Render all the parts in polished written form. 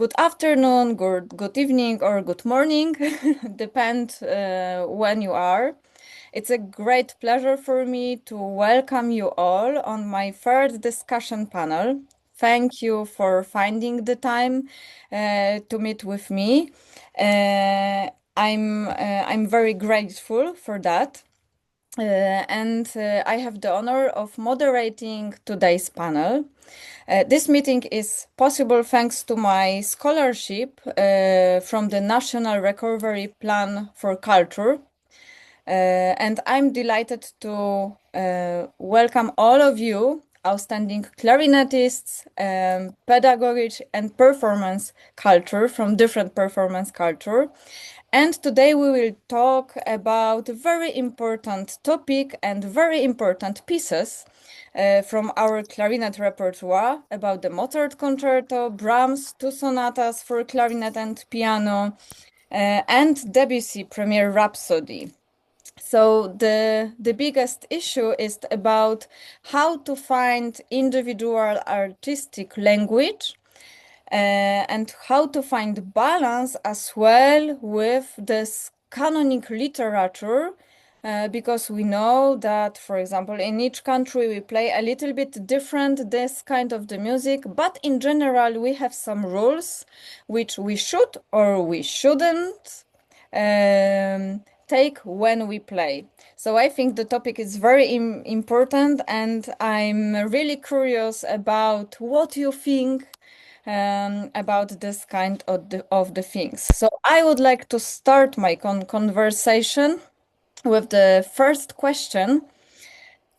good afternoon, good evening, or good morning, depend when you are. It's a great pleasure for me to welcome you all on my third discussion panel. Thank you for finding the time to meet with me. I'm very grateful for that. And I have the honor of moderating today's panel. This meeting is possible thanks to my scholarship from the National Recovery Plan for Culture. And I'm delighted to welcome all of you, outstanding clarinetists, pedagogic and performance culture from different performance culture. And today we will talk about a very important topic and very important pieces from our clarinet repertoire about the Mozart concerto, Brahms, two sonatas for clarinet and piano, and Debussy Premier Rhapsody. So the biggest issue is about how to find individual artistic language and how to find balance as well with this canonic literature, because we know that, for example, in each country we play a little bit different this kind of the music, but in general we have some rules which we should or we shouldn't take when we play. So I think the topic is very important, and I'm really curious about what you think about this kind of the things. So I would like to start my conversation with the first question.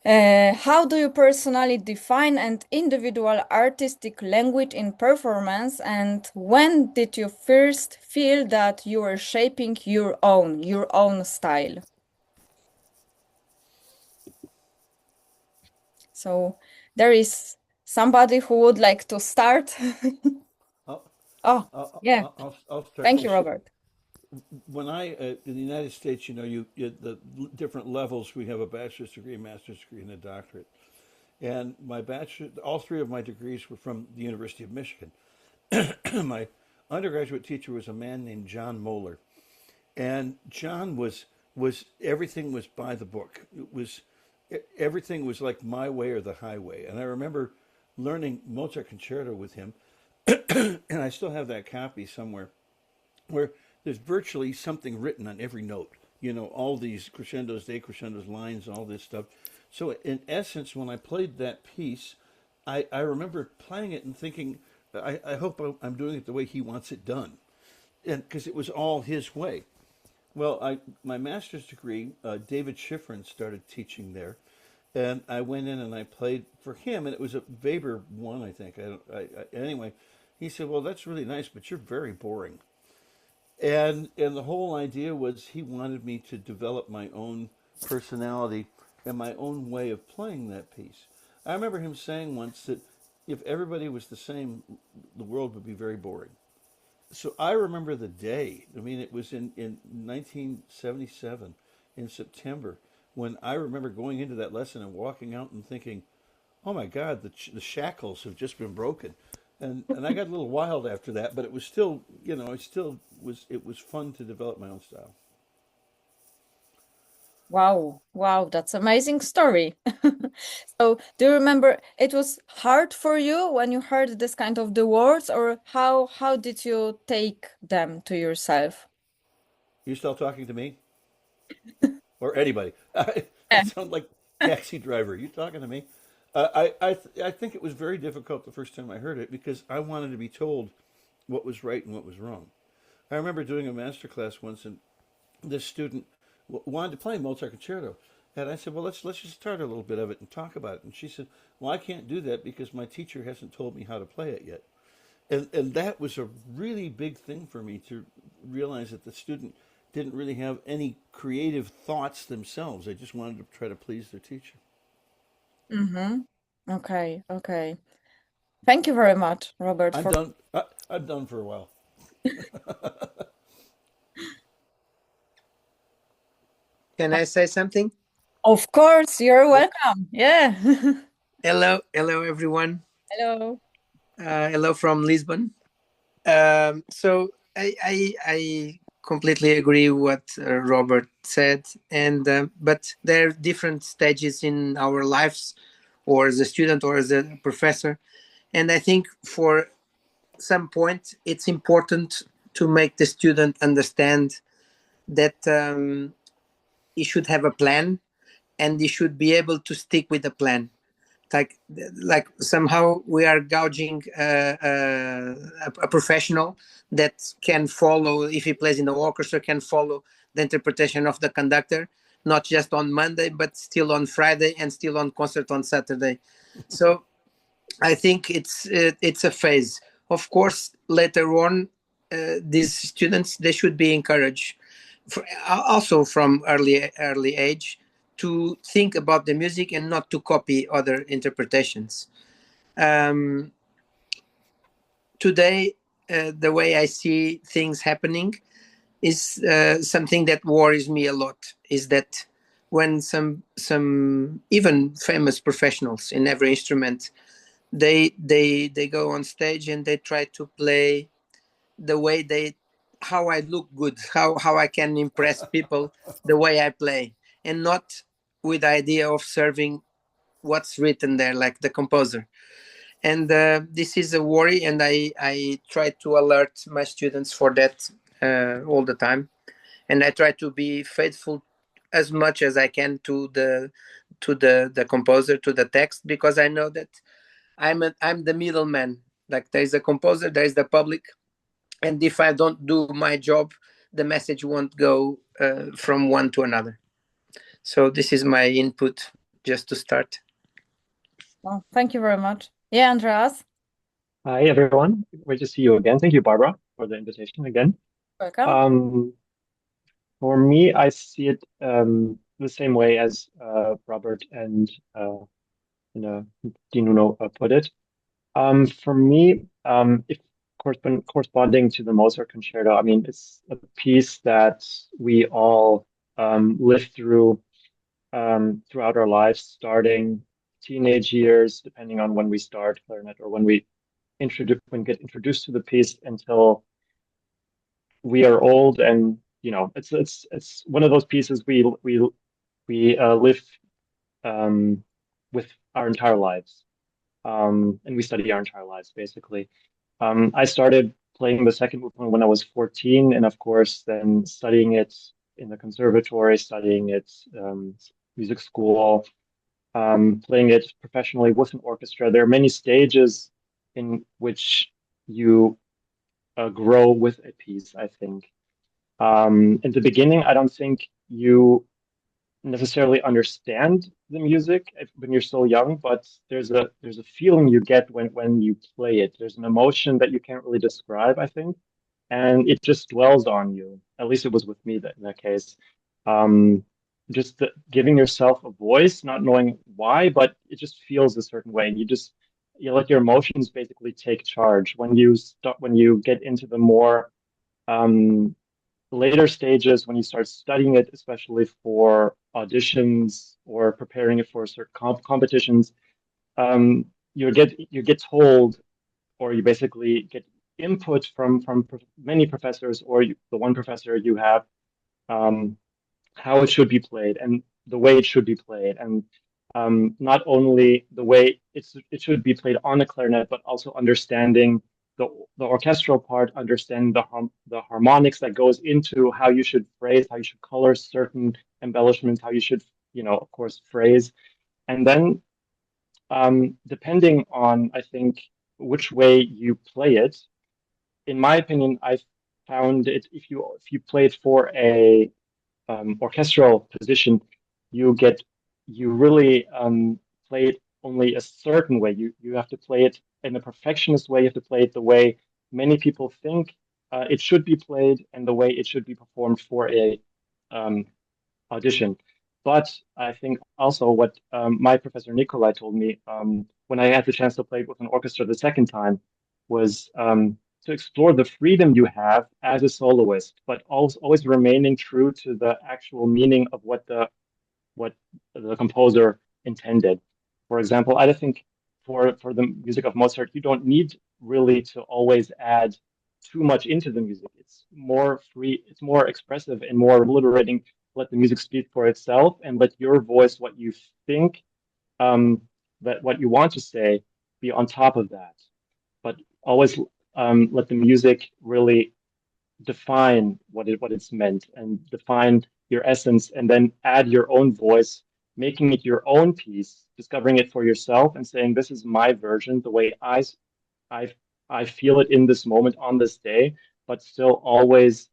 How do you personally define an individual artistic language in performance, and when did you first feel that you were shaping your own style? So there is somebody who would like to start. I'll, Oh, yeah. I'll start. Thank you, Robert. When in the United States, the different levels. We have a bachelor's degree, a master's degree, and a doctorate. And all three of my degrees were from the University of Michigan. My undergraduate teacher was a man named John Moeller, and John was everything was by the book. Everything was like my way or the highway. And I remember learning Mozart concerto with him, and I still have that copy somewhere, where there's virtually something written on every note. All these crescendos, decrescendos, lines, all this stuff. So in essence, when I played that piece, I remember playing it and thinking, I hope I'm doing it the way he wants it done, and because it was all his way. Well, my master's degree, David Schifrin started teaching there, and I went in and I played for him, and it was a Weber one, I think. Anyway, he said, "Well, that's really nice, but you're very boring." And the whole idea was he wanted me to develop my own personality and my own way of playing that piece. I remember him saying once that if everybody was the same, the world would be very boring. So I remember the day. I mean, it was in 1977 in September when I remember going into that lesson and walking out and thinking, "Oh my God, the shackles have just been broken." And I got a little wild after that, but it was still, it was fun to develop my own style. Wow, that's amazing story. So, do you remember it was hard for you when you heard this kind of the words, or how did you take them to yourself? You still talking to me or anybody? I Yeah. sound like taxi driver. You talking to me? I think it was very difficult the first time I heard it because I wanted to be told what was right and what was wrong. I remember doing a master class once, and this student wanted to play Mozart concerto, and I said, "Well, let's just start a little bit of it and talk about it." And she said, "Well, I can't do that because my teacher hasn't told me how to play it yet." And that was a really big thing for me to realize that the student didn't really have any creative thoughts themselves. They just wanted to try to please their teacher. Mm-hmm. Okay. Thank you very much, Robert, I'm for. done. I'm done for a while. Can I say something? Of course, you're welcome. Yeah. Hello, everyone. Hello. Hello from Lisbon. So I completely agree what Robert said, and but there are different stages in our lives, or as a student or as a professor, and I think for some point it's important to make the student understand that he should have a plan, and he should be able to stick with the plan. like like somehow we are gouging a professional that can follow, if he plays in the orchestra, can follow the interpretation of the conductor, not just on Monday but still on Friday and still on concert on Saturday. So I think it's a phase. Of course, later on, these students, they should be encouraged, also from early age, to think about the music and not to copy other interpretations. Um, Today, the way I see things happening is something that worries me a lot. Is that when some even famous professionals in every instrument, they go on stage and they try to play the way they, how I look good, how I can impress people, the way I play, and not with the idea of serving what's written there, like the composer. And this is a worry, and I try to alert my students for that all the time, and I try to be faithful as much as I can to the composer, to the text, because I know that I'm the middleman. Like, there's a composer, there's the public, and if I don't do my job, the message won't go from one to another. So this is my input, just to start. Well, thank you very much. Yeah, Andreas, Hi, everyone. Great to see you again. Thank you, Barbara, for the invitation again. welcome. Um, for me, I see it the same way as Robert and Dinuno put it. For me, if corresponding to the Mozart concerto, I mean, it's a piece that we all live through throughout our lives, starting teenage years, depending on when we start clarinet or when we get introduced to the piece, until we are old. And it's one of those pieces we live with our entire lives, and we study our entire lives basically. I started playing the second movement when I was 14, and of course then studying it in the conservatory, studying it music school, playing it professionally with an orchestra. There are many stages in which you grow with a piece, I think. In the beginning, I don't think you necessarily understand the music when you're so young, but there's a feeling you get when you play it. There's an emotion that you can't really describe, I think, and it just dwells on you. At least it was with me in that case. Um, giving yourself a voice, not knowing why, but it just feels a certain way, and you let your emotions basically take charge. When you get into the more um, later stages, when you start studying it, especially for auditions or preparing it for certain competitions, um, you get told, or you basically get input from many professors, or the one professor you have, um, how it should be played and the way it should be played, and not only the way it should be played on a clarinet, but also understanding the orchestral part, understanding the harmonics that goes into how you should phrase, how you should color certain embellishments, how you should, of course, phrase. And then, depending on, I think, which way you play it, in my opinion, I found it, if you play it for a orchestral position, you really play it only a certain way. You have to play it in a perfectionist way. You have to play it the way many people think it should be played, and the way it should be performed for a um, audition. But I think also what my professor Nikolai told me when I had the chance to play with an orchestra the second time was to explore the freedom you have as a soloist, but always remaining true to the actual meaning of what the composer intended. For example, I think for the music of Mozart, you don't need really to always add too much into the music. It's more free, it's more expressive and more liberating. Let the music speak for itself and let your voice, what you think, that what you want to say, be on top of that. But always let the music really define what it's meant and define your essence, and then add your own voice, making it your own piece, discovering it for yourself, and saying, "This is my version, the way I I feel it in this moment on this day," but still always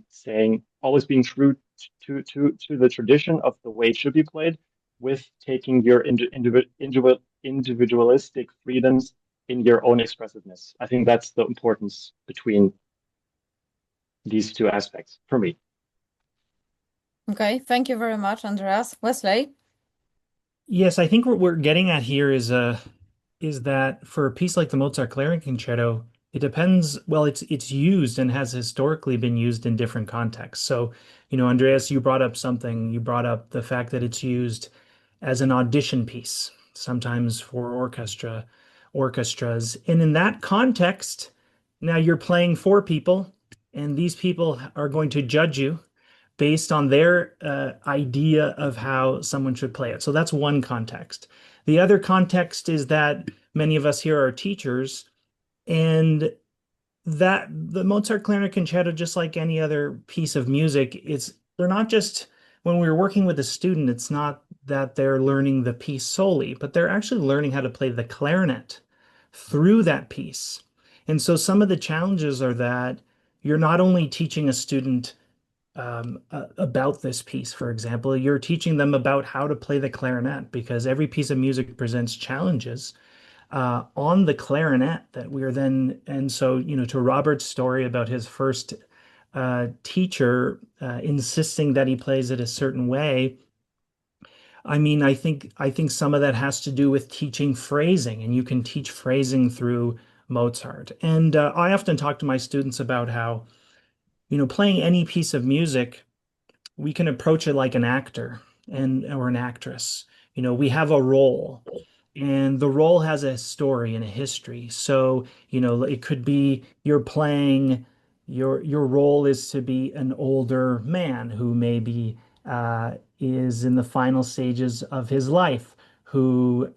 saying, always being true to the tradition of the way it should be played, with taking your individualistic freedoms in your own expressiveness. I think that's the importance between these two aspects for me. Okay, thank you very much, Andreas. Wesley? Yes, I think what we're getting at here is that for a piece like the Mozart Clarinet Concerto, it depends, well, it's used and has historically been used in different contexts. So, Andreas, you brought up the fact that it's used as an audition piece, sometimes for orchestras. And in that context, now you're playing for people, and these people are going to judge you based on their idea of how someone should play it. So that's one context. The other context is that many of us here are teachers, and that the Mozart Clarinet Concerto, just like any other piece of music, they're not just, when we're working with a student, it's not that they're learning the piece solely, but they're actually learning how to play the clarinet through that piece. And so some of the challenges are that you're not only teaching a student about this piece, for example, you're teaching them about how to play the clarinet, because every piece of music presents challenges on the clarinet that we're then, and so, to Robert's story about his first teacher insisting that he plays it a certain way. I mean, I think some of that has to do with teaching phrasing, and you can teach phrasing through Mozart. And I often talk to my students about how, playing any piece of music, we can approach it like an actor or an actress. We have a role, and the role has a story and a history. So, it could be you're playing, your role is to be an older man who maybe is in the final stages of his life, who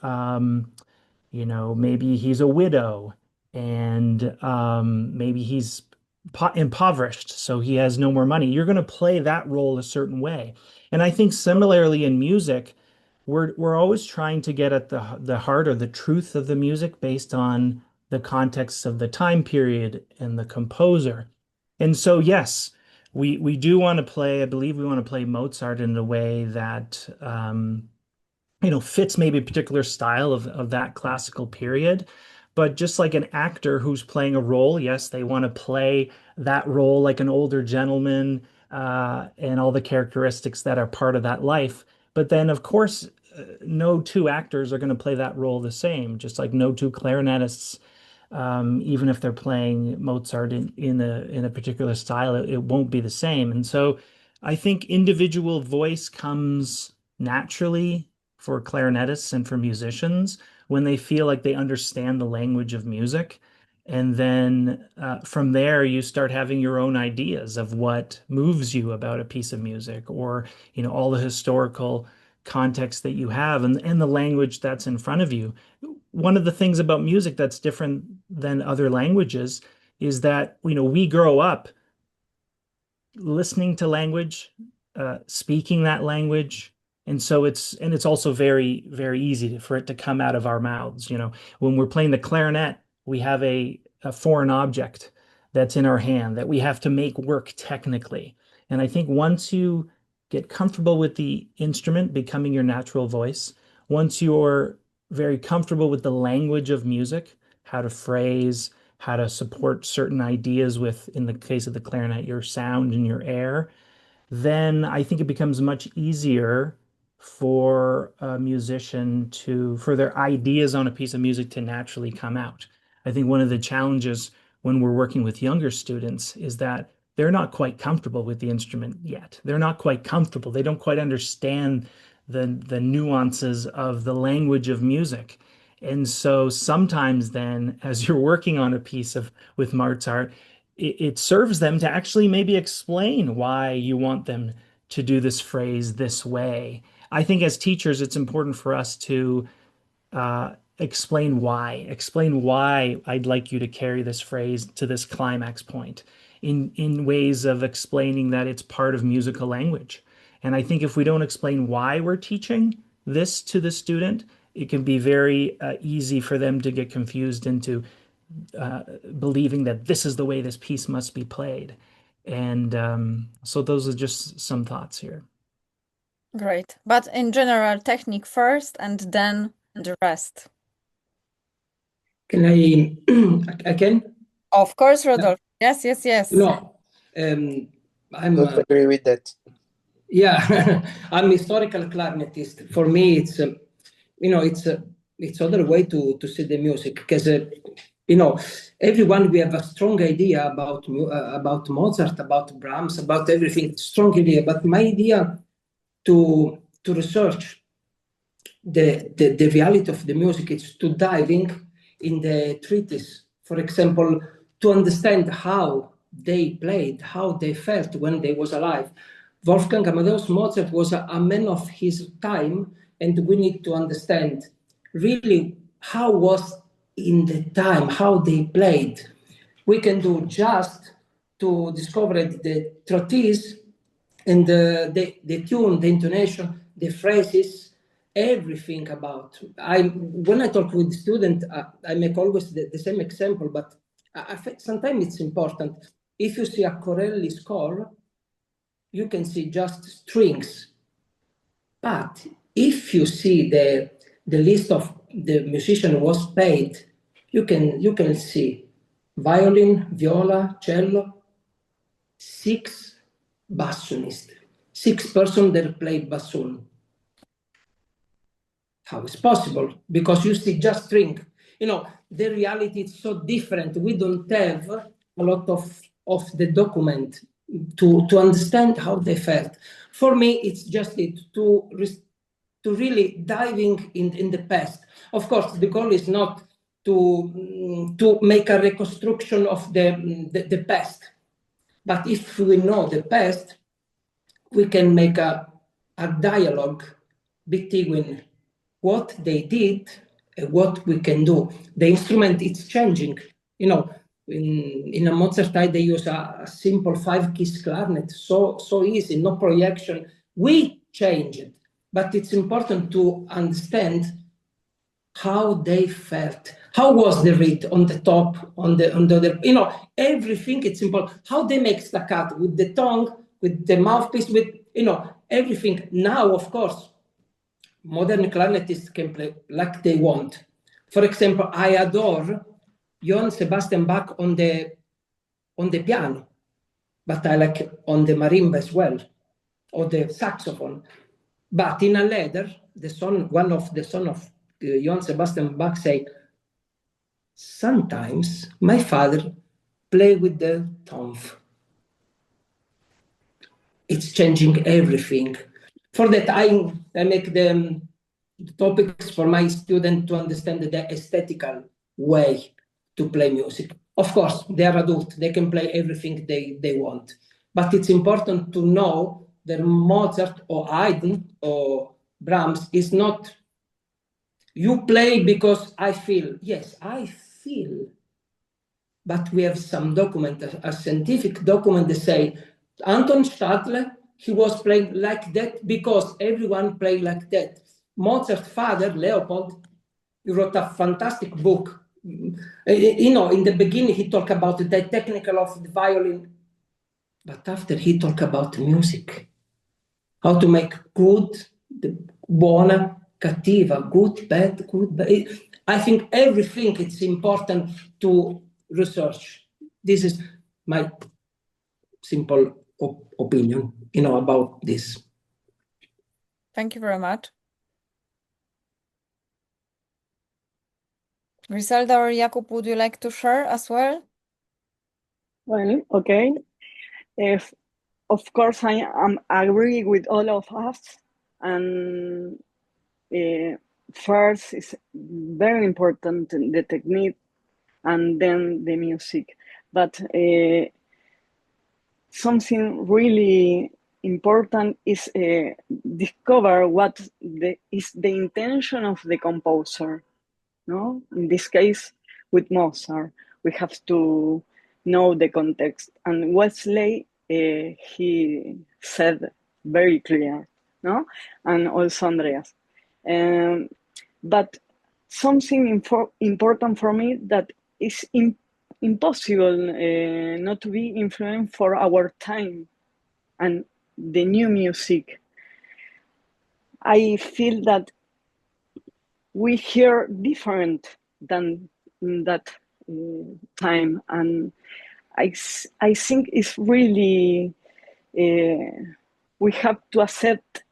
maybe he's a widow, and maybe he's impoverished, so he has no more money. You're going to play that role a certain way. And I think similarly in music, we're always trying to get at the heart or the truth of the music based on the context of the time period and the composer. And so, yes, we do want to play, I believe we want to play Mozart in a way that fits maybe a particular style of that classical period. But just like an actor who's playing a role, yes, they want to play that role like an older gentleman, and all the characteristics that are part of that life. But then, of course, no two actors are going to play that role the same, just like no two clarinetists, even if they're playing Mozart in a particular style, it won't be the same. And so I think individual voice comes naturally for clarinetists and for musicians when they feel like they understand the language of music. And then from there, you start having your own ideas of what moves you about a piece of music, or, all the historical context that you have, and the language that's in front of you. One of the things about music that's different than other languages is that, we grow up listening to language, speaking that language. And so it's also very, very easy for it to come out of our mouths. When we're playing the clarinet, we have a foreign object that's in our hand that we have to make work technically. And I think once you get comfortable with the instrument becoming your natural voice, once you're very comfortable with the language of music, how to phrase, how to support certain ideas with, in the case of the clarinet, your sound and your air, then I think it becomes much easier for a musician for their ideas on a piece of music to naturally come out. I think one of the challenges when we're working with younger students is that they're not quite comfortable with the instrument yet. They're not quite comfortable. They don't quite understand the nuances of the language of music. And so sometimes then, as you're working on a piece with Mozart, it serves them to actually maybe explain why you want them to do this phrase this way. I think as teachers, it's important for us to explain why I'd like you to carry this phrase to this climax point in ways of explaining that it's part of musical language. And I think if we don't explain why we're teaching this to the student, it can be very easy for them to get confused into believing that this is the way this piece must be played. And so those are just some thoughts here. Great. But in general, technique first and then the rest. Can I again? Of course, Rodolfo. Yes, yes, yes. No, I don't agree with that. Yeah, I'm historical clarinetist. For me, it's it's other way to see the music, because everyone, we have a strong idea about Mozart, about Brahms, about everything, strong idea. But my idea to research the reality of the music is to diving in the treatise, for example, to understand how they played, how they felt when they was alive. Wolfgang Amadeus Mozart was a man of his time, and we need to understand really how was in the time, how they played. We can do just to discover the treatise and the tune, the intonation, the phrases, everything about. When I talk with students, I make always the same example, but sometimes it's important. If you see a Corelli score, you can see just strings. But if you see the list of the musician who was paid, you can see violin, viola, cello, 6 bassonists, 6 persons that played bassoon. How is possible? Because you see just string. The reality is so different. We don't have a lot of the document to understand how they felt. For me, it's just to really diving in the past. Of course, the goal is not to make a reconstruction of the past. But if we know the past, we can make a dialogue between what they did and what we can do. The instrument is changing. In a Mozart time, they use a simple 5-keys clarinet, so easy, no projection. We change it, but it's important to understand how they felt. How was the reed on the top, on the other, everything. It's important. How they make staccato with the tongue, with the mouthpiece, with everything. Now, of course, modern clarinetists can play like they want. For example, I adore Johann Sebastian Bach on the piano, but I like on the marimba as well, or the saxophone. But in a letter, one of the son of Johann Sebastian Bach say, sometimes my father play with the thumb. It's changing everything. For that, I make the topics for my students to understand the aesthetical way to play music. Of course, they are adults. They can play everything they want. But it's important to know that Mozart or Haydn or Brahms is not, you play because I feel. Yes, I feel. But we have some document, a scientific document that say, Anton Stadler, he was playing like that because everyone played like that. Mozart's father, Leopold, he wrote a fantastic book. In the beginning, he talked about the technical of the violin, but after he talked about music, how to make good, buona, cattiva, good, bad. I think everything it's important to research. This is my simple opinion, about this. Thank you very much. Griselda or Jakub, would you like to share as well? Well, okay. Of course, I am agree with all of us, and first is very important, the technique, and then the music. But something really important is discover what is the intention of the composer. No, in this case, with Mozart, we have to know the context. And Wesley, he said very clear, no, and also Andreas. But something important for me that is impossible not to be influenced for our time and the new music. I feel that we hear different than in that time, and I think it's really we have to accept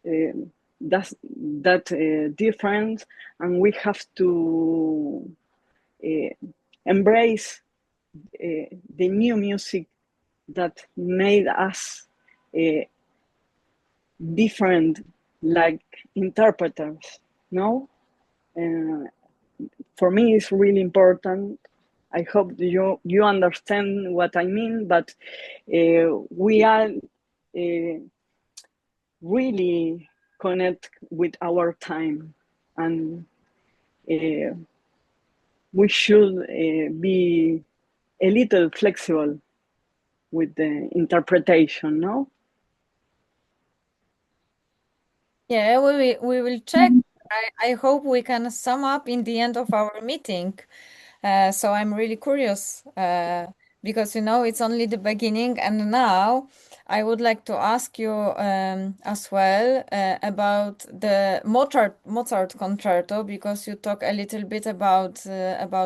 that difference, and we have to embrace the new music that made us different, like interpreters. No, for me, it's really important. I hope you understand what I mean, but we are really connect with our time, and we should be a little flexible with the interpretation, no? Yeah, we will check. I hope we can sum up in the end of our meeting. So I'm really curious because it's only the beginning, and now I would like to ask you as well about the Mozart concerto, because you talk a little bit about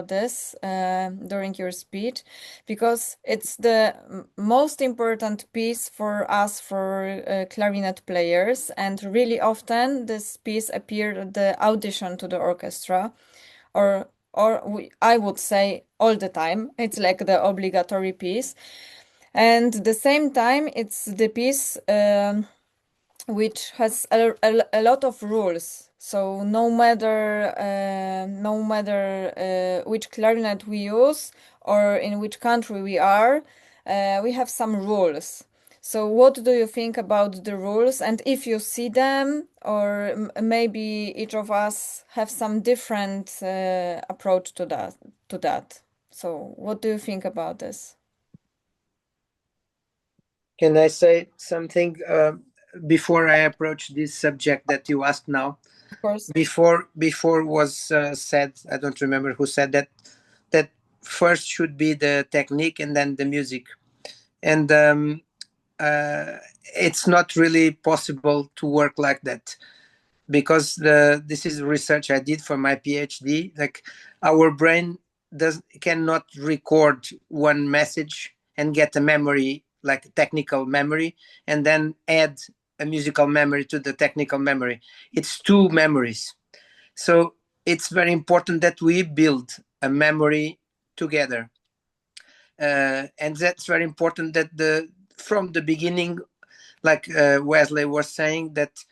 this during your speech, because it's the most important piece for us, for clarinet players, and really often this piece appeared at the audition to the orchestra, or I would say all the time. It's like the obligatory piece. And at the same time, it's the piece which has a lot of rules. So no matter which clarinet we use or in which country we are, we have some rules. So what do you think about the rules, and if you see them, or maybe each of us have some different approach to that? So what do you think about this? Can I say something before I approach this subject that you asked now? Of course. Before was said, I don't remember who said that first should be the technique and then the music. And it's not really possible to work like that, because this is research I did for my PhD. Like, our brain cannot record one message and get a memory, like technical memory, and then add a musical memory to the technical memory. It's two memories. So it's very important that we build a memory together. And that's very important that from the beginning, like Wesley was saying, that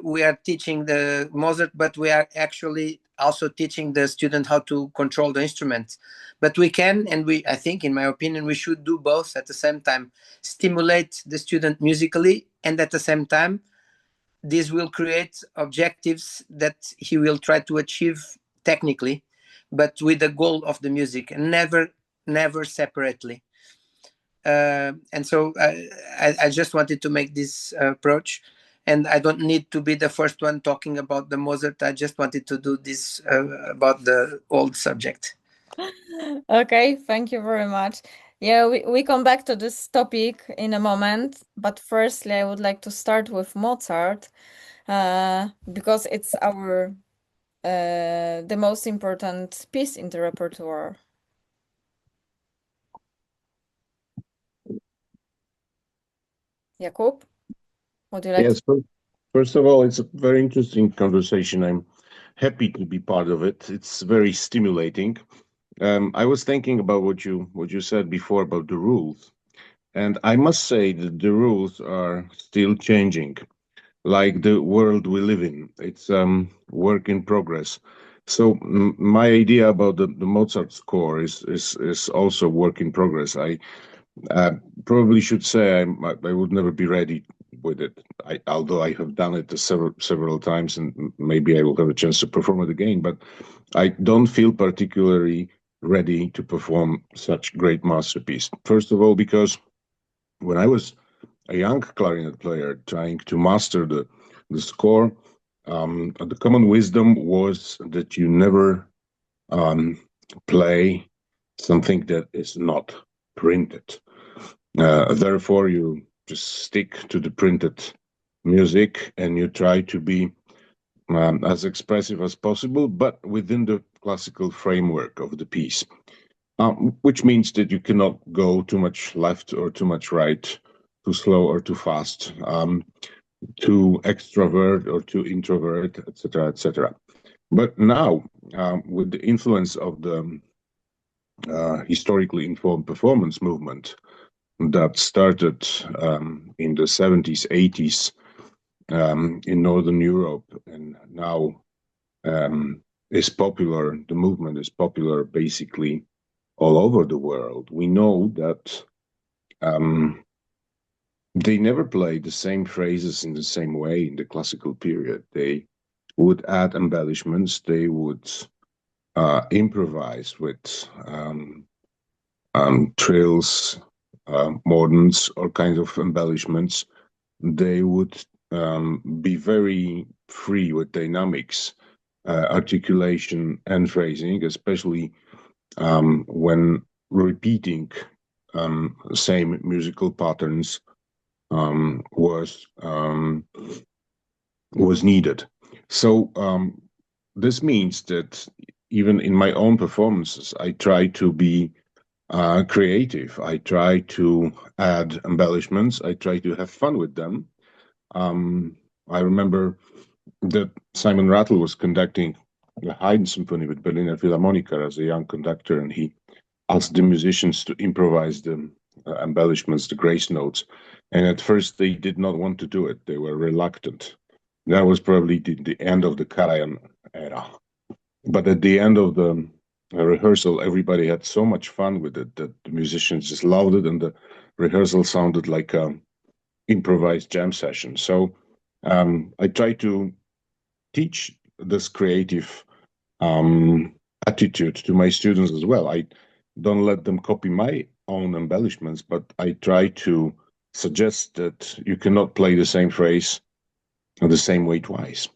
we are teaching the Mozart, but we are actually also teaching the student how to control the instrument. But we can, and I think, in my opinion, we should do both at the same time. Stimulate the student musically, and at the same time, this will create objectives that he will try to achieve technically, but with the goal of the music, and never separately. And so I just wanted to make this approach, and I don't need to be the first one talking about the Mozart. I just wanted to do this about the old subject. Okay, thank you very much. Yeah, we come back to this topic in a moment, but firstly, I would like to start with Mozart, because it's our the most important piece in the repertoire. Jakub, would you like Yes, first of all, it's a very interesting conversation. I'm happy to be part of it. It's very stimulating. I was thinking about what you said before about the rules, and I must say that the rules are still changing. like the world we live in. It's work in progress. So my idea about the Mozart score is also work in progress. I probably should say I would never be ready with it. Although I have done it several times, and maybe I will have a chance to perform it again. But I don't feel particularly ready to perform such great masterpiece. First of all, because when I was a young clarinet player trying to master the score, the common wisdom was that you never play something that is not printed. Therefore, you just stick to the printed music and you try to be as expressive as possible, but within the classical framework of the piece, which means that you cannot go too much left or too much right, too slow or too fast, too extrovert or too introvert, etc., etc. But now, with the influence of the historically informed performance movement that started in the 70s, 80s in Northern Europe, and now is popular, the movement is popular basically all over the world. We know that they never played the same phrases in the same way in the classical period. They would add embellishments, they would improvise with trills, mordents, all kinds of embellishments. They would be very free with dynamics, articulation, and phrasing, especially when repeating same musical patterns was needed. So this means that even in my own performances, I try to be creative. I try to add embellishments. I try to have fun with them. I remember that Simon Rattle was conducting the Haydn Symphony with Berliner Philharmoniker as a young conductor, and he asked the musicians to improvise the embellishments, the grace notes. And at first, they did not want to do it. They were reluctant. That was probably the end of the Karajan era. But at the end of the rehearsal, everybody had so much fun with it that the musicians just loved it, and the rehearsal sounded like an improvised jam session. So I try to teach this creative attitude to my students as well. I don't let them copy my own embellishments, but I try to suggest that you cannot play the same phrase the same way twice.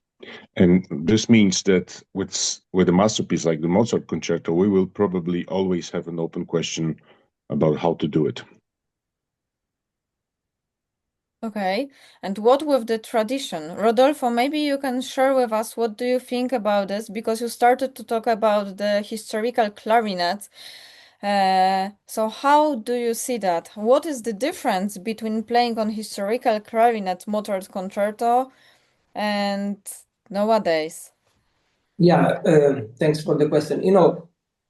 And this means that with a masterpiece like the Mozart Concerto, we will probably always have an open question about how to do it. Okay, and what with the tradition? Rodolfo, maybe you can share with us what do you think about this, because you started to talk about the historical clarinet. So how do you see that? What is the difference between playing on historical clarinet Mozart Concerto and nowadays? Yeah, thanks for the question. You know,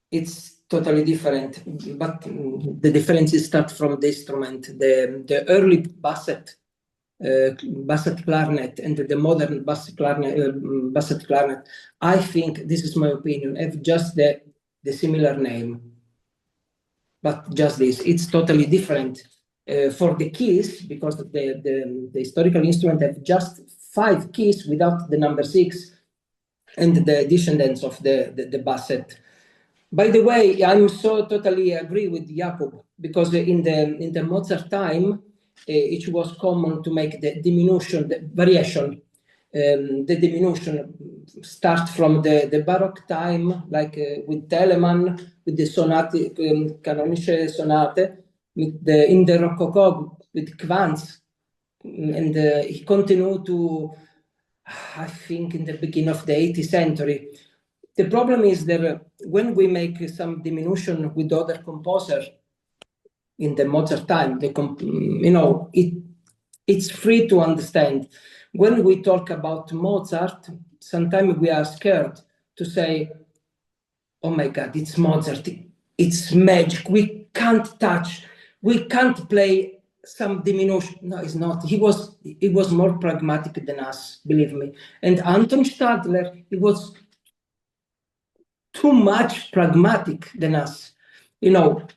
it's totally different, but the differences start from the instrument. The early basset clarinet and the modern basset clarinet, I think, this is my opinion, have just the similar name, but just this. It's totally different for the keys, because the historical instrument have just 5 keys without the number 6 and the descendants of the basset. By the way, I'm so totally agree with Jakub, because in the Mozart time, it was common to make the diminution, the variation. The diminution start from the Baroque time, like with Telemann, with the sonate, canonische sonate, in the Rococo with Quantz, and he continued to, I think, in the beginning of the 18th century. The problem is that when we make some diminution with other composers in the Mozart time, it's free to understand. When we talk about Mozart, sometimes we are scared to say, oh my God, it's Mozart, it's magic, we can't touch, we can't play some diminution. No, it's not. He was more pragmatic than us, believe me. And Anton Stadler, he was too much pragmatic than us. You know,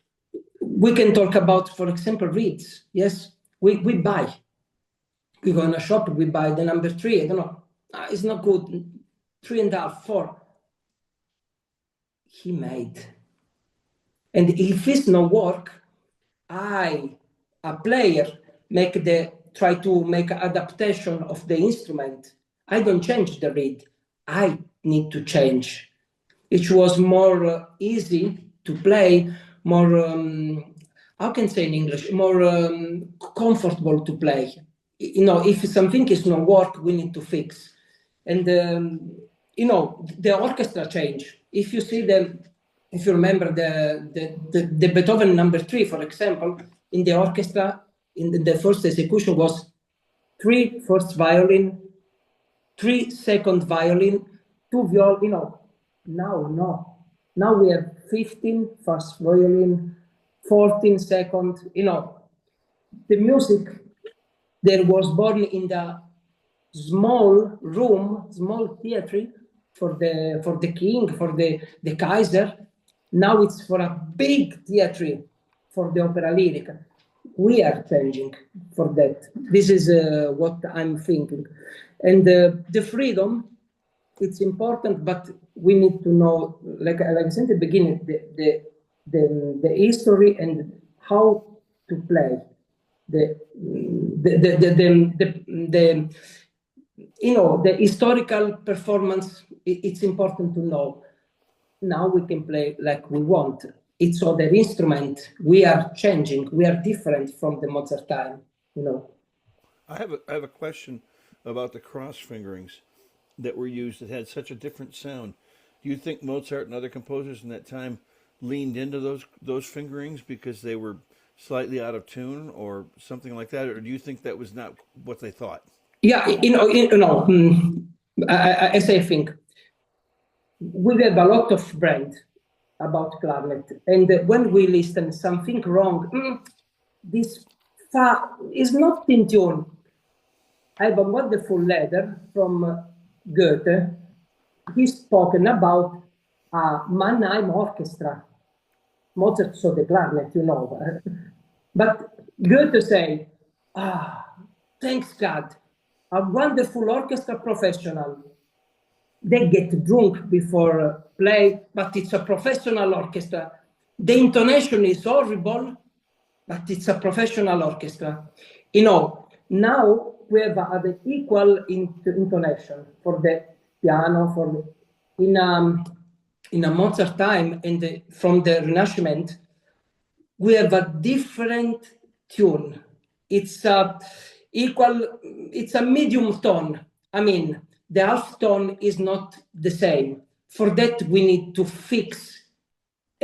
we can talk about, for example, reeds. Yes, we buy. We go in a shop, we buy the number 3. I don't know. It's not good. 3.5, 4. He made. And if it's no work, I, a player, try to make an adaptation of the instrument. I don't change the reed. I need to change. It was more easy to play, more, how can I say in English, more comfortable to play. You know, if something is not work, we need to fix. And, you know, the orchestra change. If you see if you remember the Beethoven number 3, for example, in the orchestra, in the first execution was 3 first violin, 3 second violin, 2 violin, you know. Now, no. Now we have 15 first violin, 14 second, you know. The music that was born in the small room, small theatre for the king, for the Kaiser. Now it's for a big theatre for the opera lyrica. We are changing for that. This is what I'm thinking. And the freedom, it's important, but we need to know, like I said at the beginning, the history and how to play. You know, the historical performance, it's important to know. Now we can play like we want. It's other instrument. We are changing. We are different from the Mozart time, you know. I have a question about the cross fingerings that were used that had such a different sound. Do you think Mozart and other composers in that time leaned into those fingerings because they were slightly out of tune or something like that, or do you think that was not what they thought? Yeah, as I think, we have a lot of brand about clarinet, and when we listen something wrong, this fa is not in tune. I have a wonderful letter from Goethe. He's spoken about a Mannheim orchestra. Mozart saw the clarinet, you know. But Goethe say, thanks God, a wonderful orchestra professional. They get drunk before play, but it's a professional orchestra. The intonation is horrible, but it's a professional orchestra. You know, now we have an equal intonation for the piano, in a Mozart time, and from the Renaissance, we have a different tune. It's a medium tone. I mean, the half tone is not the same. For that, we need to fix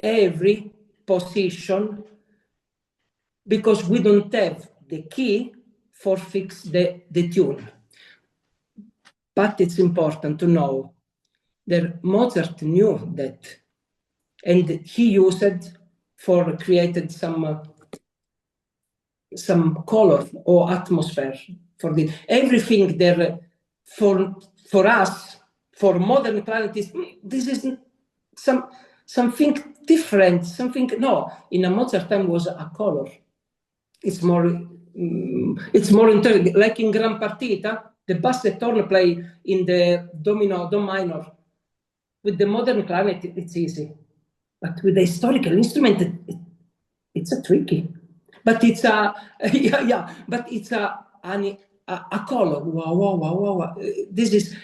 every position because we don't have the key for fix the tune. But it's important to know that Mozart knew that, and he used it for created some color or atmosphere for the everything there for us, for modern clarinetists. This is something different. No, in a Mozart time was a color. It's more like in Gran Partita, the bassettorn play in the do minor. With the modern clarinet, it's easy, but with the historical instrument, it's a tricky. But it's a but it's a color. Wow. This is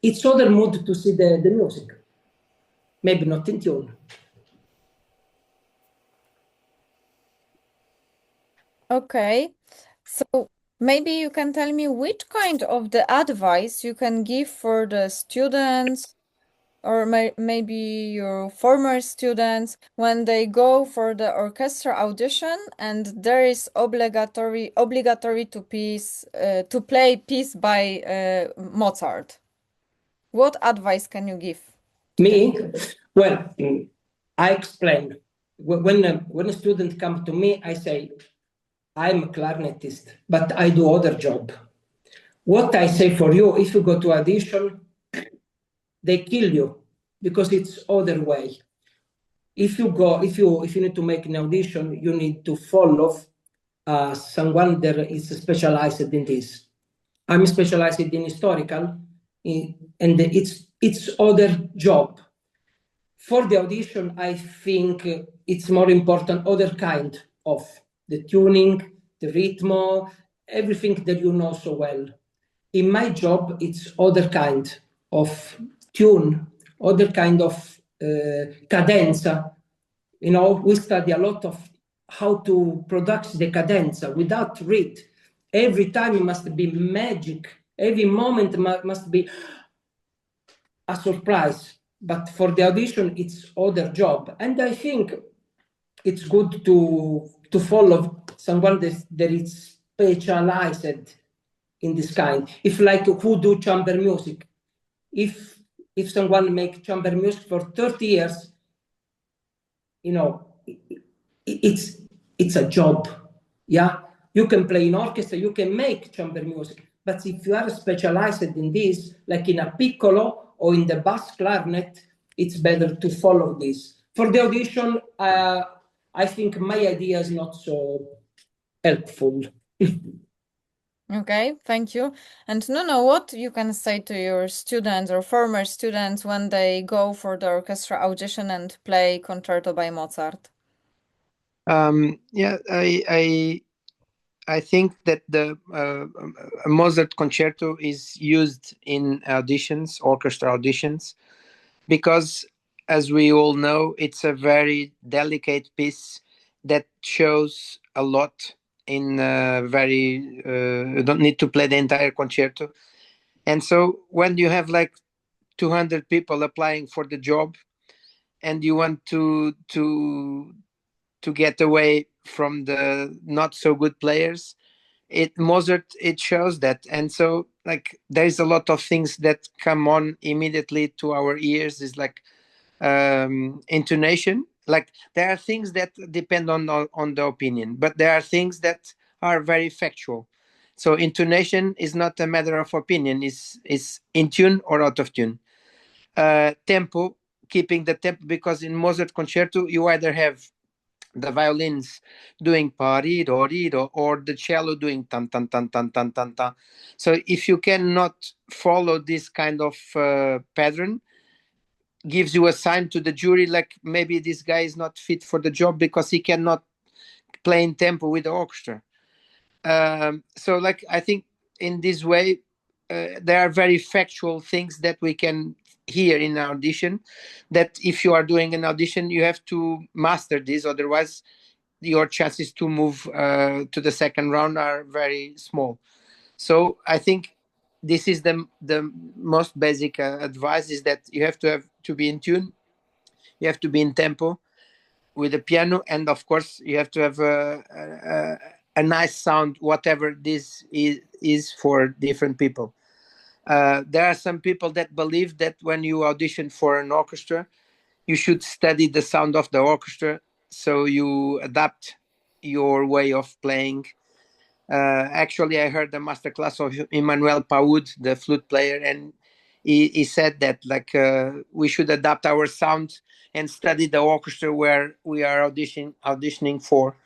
it's other mood to see the music. Maybe not in tune. Okay, so maybe you can tell me which kind of the advice you can give for the students or maybe your former students when they go for the orchestra audition and there is obligatory to play piece by Mozart. What advice can you give? Me? Well, I explain. When a student comes to me, I say, I'm a clarinetist, but I do other job. What I say for you, if you go to audition, they kill you because it's other way. If you need to make an audition, you need to follow someone that is specialized in this. I'm specialized in historical, and it's other job. For the audition, I think it's more important other kind of the tuning, the rhythm, everything that you know so well. In my job, it's other kind of tune, other kind of cadenza. You know, we study a lot of how to produce the cadenza without read. Every time it must be magic. Every moment must be a surprise. But for the audition, it's other job. And I think it's good to follow someone that is specialized in this kind. If like who do chamber music, if someone make chamber music for 30 years, you know, it's a job. Yeah, you can play in orchestra, you can make chamber music, but if you are specialized in this, like in a piccolo or in the bass clarinet, it's better to follow this. For the audition, I think my idea is not so helpful. Okay, thank you. And Nuno, what you can say to your students or former students when they go for the orchestra audition and play concerto by Mozart? Yeah, I think that the Mozart concerto is used in auditions, orchestra auditions, because, as we all know, it's a very delicate piece that shows a lot in very. You don't need to play the entire concerto, and so when you have like 200 people applying for the job, and you want to get away from the not so good players, Mozart, it shows that. And so like there's a lot of things that come on immediately to our ears, is like intonation. Like there are things that depend on the opinion, but there are things that are very factual. So intonation is not a matter of opinion, is in tune or out of tune. Tempo, keeping the tempo, because in Mozart concerto you either have the violins doing parido or the cello doing tan tan tan tan tan tan tan. So if you cannot follow this kind of pattern, gives you a sign to the jury, like maybe this guy is not fit for the job because he cannot play in tempo with the orchestra. So like I think in this way there are very factual things that we can hear in an audition, that if you are doing an audition you have to master this, otherwise your chances to move to the second round are very small. So I think this is the most basic advice, is that you have to be in tune, you have to be in tempo with the piano, and of course you have to have a nice sound, whatever this is for different people. There are some people that believe that when you audition for an orchestra, you should study the sound of the orchestra, so you adapt your way of playing. Actually, I heard a masterclass of Emmanuel Paoud, the flute player, and he said that like we should adapt our sound and study the orchestra where we are auditioning for,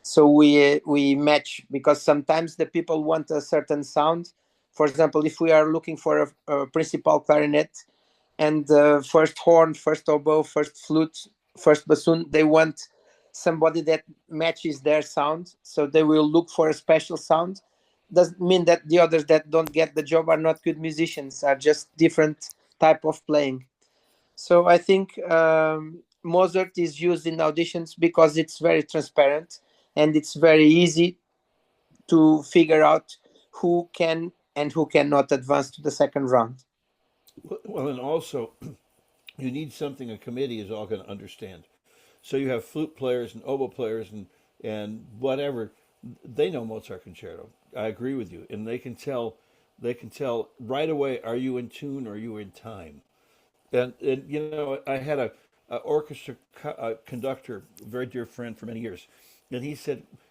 so we match, because sometimes the people want a certain sound. For example, if we are looking for a principal clarinet and first horn, first oboe, first flute, first bassoon, they want somebody that matches their sound, so they will look for a special sound. Doesn't mean that the others that don't get the job are not good musicians, are just different type of playing. So I think Mozart is used in auditions because it's very transparent and it's very easy to figure out who can and who cannot advance to the second round. Well, and also, you need something a committee is all going to understand. So you have flute players and oboe players and whatever. They know Mozart concerto. I agree with you, and they can tell. They can tell right away. Are you in tune? Or are you in time? And you know, I had a orchestra conductor, a very dear friend for many years, and he said,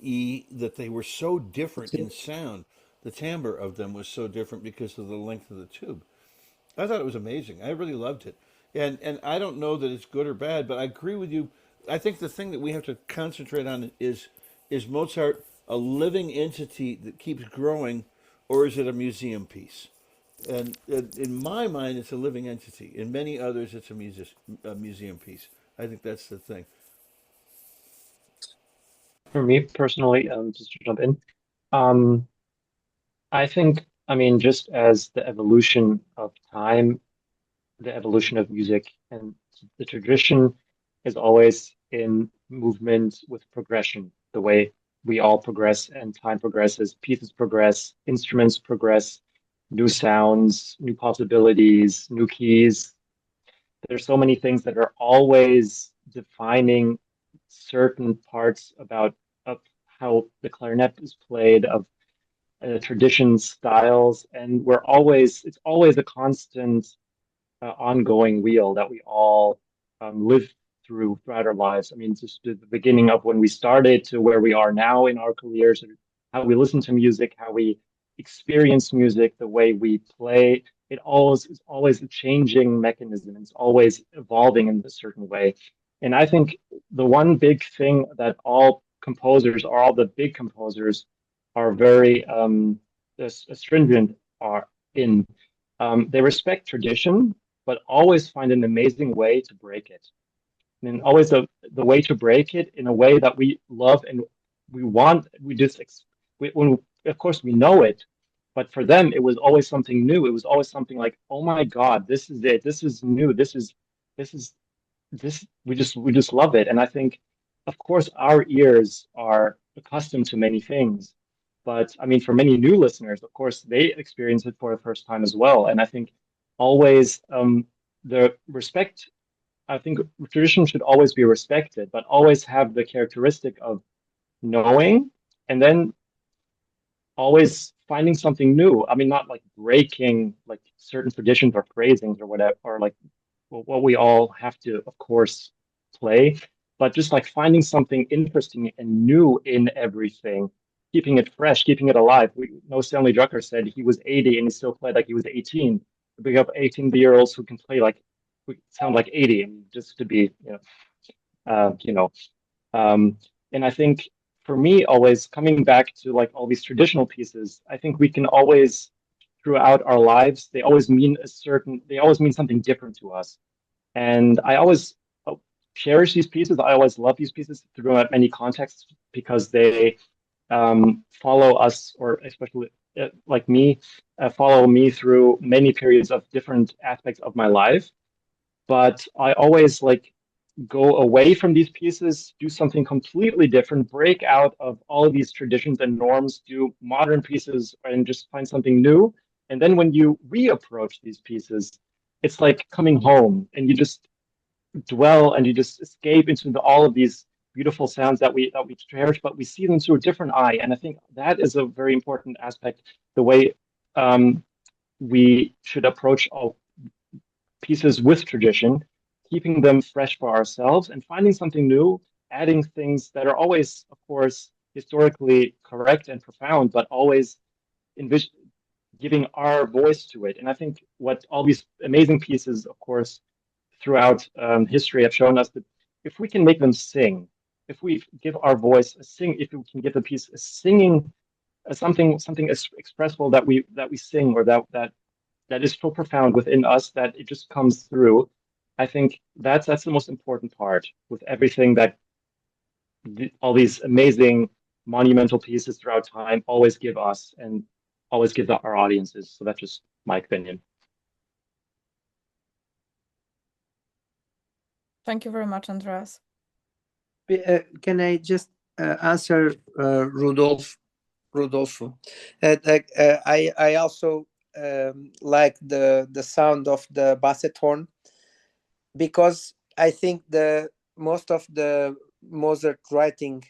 E, that they were so different in sound. The timbre of them was so different because of the length of the tube. I thought it was amazing. I really loved it. And I don't know that it's good or bad, but I agree with you. I think the thing that we have to concentrate on is Mozart a living entity that keeps growing, or is it a museum piece? And in my mind, it's a living entity. In many others, it's a museum piece. I think that's the thing. For me personally, just to jump in, um, I think, I mean, just as the evolution of time, the evolution of music, and the tradition is always in movement with progression, the way we all progress and time progresses, pieces progress, instruments progress, new sounds, new possibilities, new keys. There's so many things that are always defining certain parts about of how the clarinet is played, of traditions, styles, and it's always a constant, ongoing wheel that we all live throughout our lives. I mean, just the beginning of when we started to where we are now in our careers, and how we listen to music, how we experience music, the way we play. It's always a changing mechanism. It's always evolving in a certain way. And I think the one big thing that all composers, or all the big composers, are very stringent are in. They respect tradition, but always find an amazing way to break it. And always the way to break it in a way that we love and we want. Of course, we know it, but for them, it was always something new. It was always something like, oh my God, this is it. This is new. This is, we just love it. And I think, of course, our ears are accustomed to many things. But I mean, for many new listeners, of course, they experience it for the first time as well. And I think always the respect, I think tradition should always be respected, but always have the characteristic of knowing and then always finding something new. I mean, not like breaking like certain traditions or phrasings or whatever, or like what we all have to, of course, play, but just like finding something interesting and new in everything, keeping it fresh, keeping it alive. We know Stanley Drucker said he was 80 and he still played like he was 18. We have 18-year-olds who can play like, we sound like 80, and just to be, uh, you know, um, and I think for me, always coming back to like all these traditional pieces, I think we can always, throughout our lives, they always mean something different to us. And I always cherish these pieces. I always love these pieces throughout many contexts because they follow us, or especially like me, follow me through many periods of different aspects of my life. But I always like go away from these pieces, do something completely different, break out of all of these traditions and norms, do modern pieces, and just find something new. And then when you reapproach these pieces, it's like coming home, and you just dwell and you just escape into all of these beautiful sounds that we cherish, but we see them through a different eye. And I think that is a very important aspect, the way we should approach all pieces with tradition, keeping them fresh for ourselves and finding something new, adding things that are always, of course, historically correct and profound, but always envis- giving our voice to it. And I think what all these amazing pieces, of course, throughout history have shown us, that if we can make them sing, if we give our voice a sing, if we can give the piece a singing, something expressive that we sing, or that is so profound within us that it just comes through. I think that's the most important part with everything that all these amazing monumental pieces throughout time always give us and always give our audiences. So that's just my opinion. Thank you very much, Andreas. Can I just answer Rodolfo? I also like the sound of the basset horn, because I think most of the Mozart writing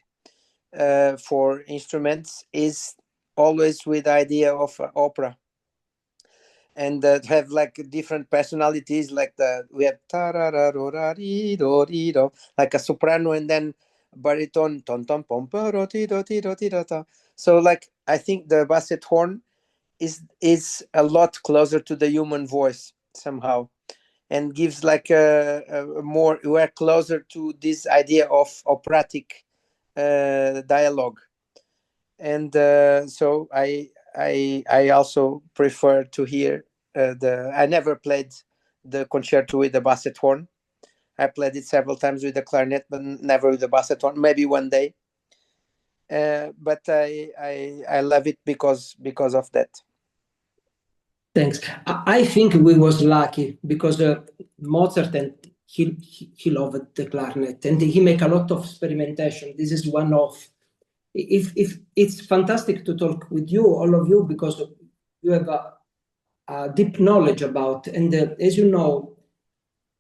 for instruments is always with the idea of opera, and have like different personalities. Like we have like a soprano, and then baritone ton ton pom pa roti roti roti rota. So like I think the basset horn is a lot closer to the human voice somehow, and gives like a more, we're closer to this idea of operatic dialogue. And so I also prefer to hear I never played the concerto with the basset horn. I played it several times with the clarinet, but never with the basset horn. Maybe one day. But I love it because of that. Thanks. I think we was lucky because Mozart, and he loved the clarinet, and he make a lot of experimentation. This is one of, if it's fantastic to talk with you, all of you, because you have a deep knowledge about, and as you know,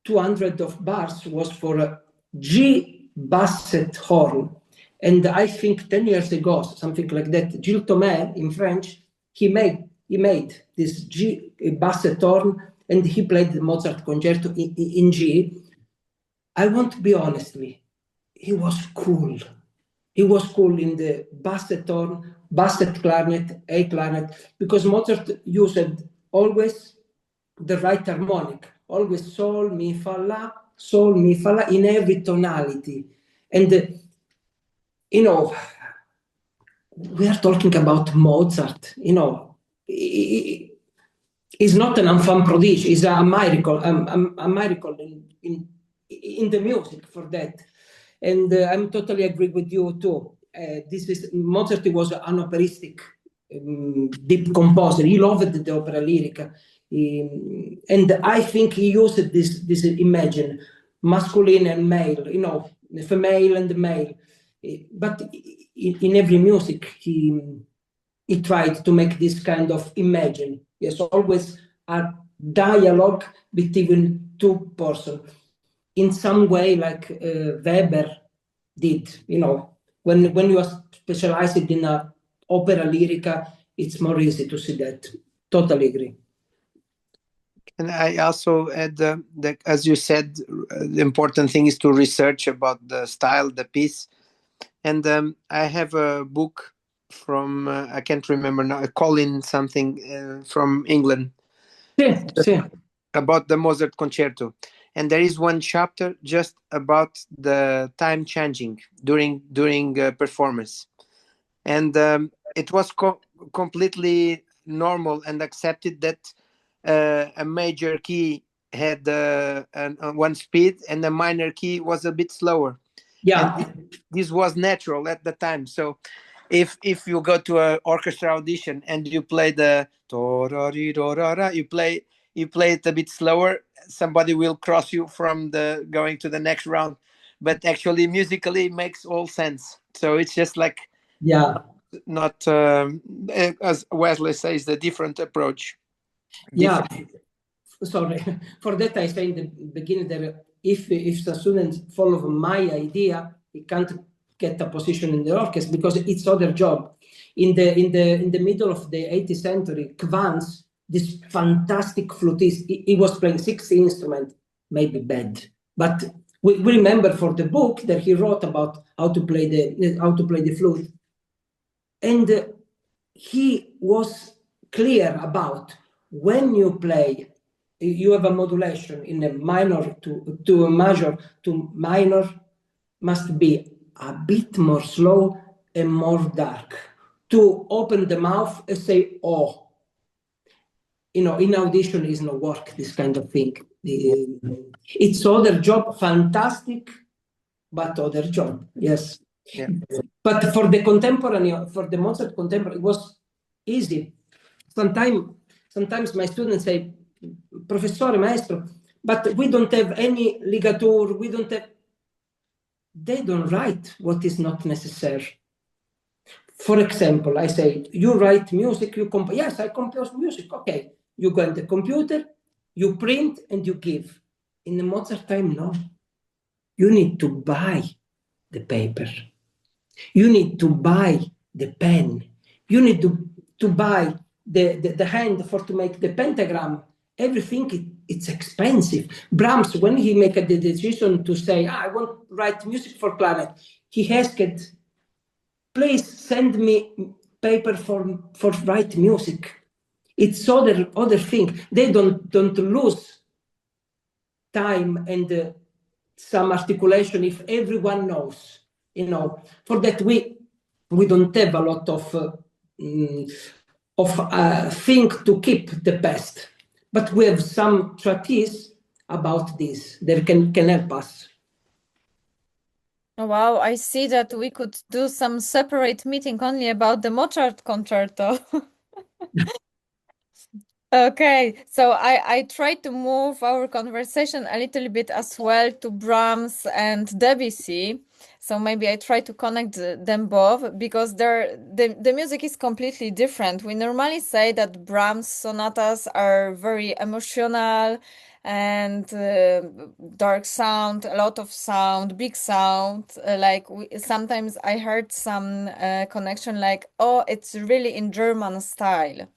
200 of bars was for a G basset horn, and I think 10 years ago, something like that, Gilles Thomé in French, he made this G basset horn, and he played the Mozart concerto in G. I want to be honestly, he was cool. He was cool in the basset horn, basset clarinet, A clarinet, because Mozart used always the right harmonic, always sol, mi, fa, la in every tonality. And, you know, we are talking about Mozart, you know, he's not an enfant prodige, he's a miracle in the music for that. And I'm totally agree with you too. Mozart was an operistic deep composer. He loved the opera lyrica. And I think he used this imagine, masculine and male, you know, female and male. But in every music, he tried to make this kind of imagine. Yes, always a dialogue between two persons. In some way, like Weber did, you know, when you are specialized in opera lyrica, it's more easy to see that. Totally agree. And I also add that, as you said, the important thing is to research about the style, the piece. And I have a book from, I can't remember now, Colin something from England. About the Mozart concerto. And there is one chapter just about the time changing during performance. And it was completely normal and accepted that a major key had one speed and the minor key was a bit slower. Yeah. And this was natural at the time. So if you go to an orchestra audition and you play the you play it a bit slower, somebody will cross you from going to the next round. But actually musically it makes all sense. So it's just like, yeah, not as Wesley says, the different approach. Yeah, sorry. For that I say in the beginning that if the student follow my idea, he can't get a position in the orchestra because it's other job. In the middle of the 18th century, Kvans, this fantastic flutist, he was playing 6 instruments, maybe bad, but we remember for the book that he wrote about how to play the flute, and he was clear about when you play, you have a modulation in a minor to a major to minor must be a bit more slow and more dark to open the mouth and say, oh. You know, in audition is no work, this kind of thing. It's other job, fantastic, but other job, yes. Yeah. But for the contemporary, for the Mozart contemporary, it was easy. Sometimes my students say, Professore, Maestro, but we don't have any ligature, we don't have... They don't write what is not necessary. For example, I say, you write music, you compose. Yes, I compose music, okay. You go on the computer, you print, and you give. In the Mozart time, no. You need to buy the paper. You need to buy the pen. You need to buy the hand to make the pentagram everything it's expensive. Brahms, when he made the decision to say, I want to write music for clarinet, he asked, please send me paper for write music. It's other thing. They don't lose time and some articulation if everyone knows. For that we don't have a lot of thing to keep the best, but we have some treatise about this that can help us. Oh, wow, I see that we could do some separate meeting only about the Mozart concerto. Okay, so I tried to move our conversation a little bit as well to Brahms and Debussy. So maybe I try to connect them both because the music is completely different. We normally say that Brahms sonatas are very emotional and dark sound, a lot of sound, big sound. Sometimes I heard some connection like, oh, it's really in German style.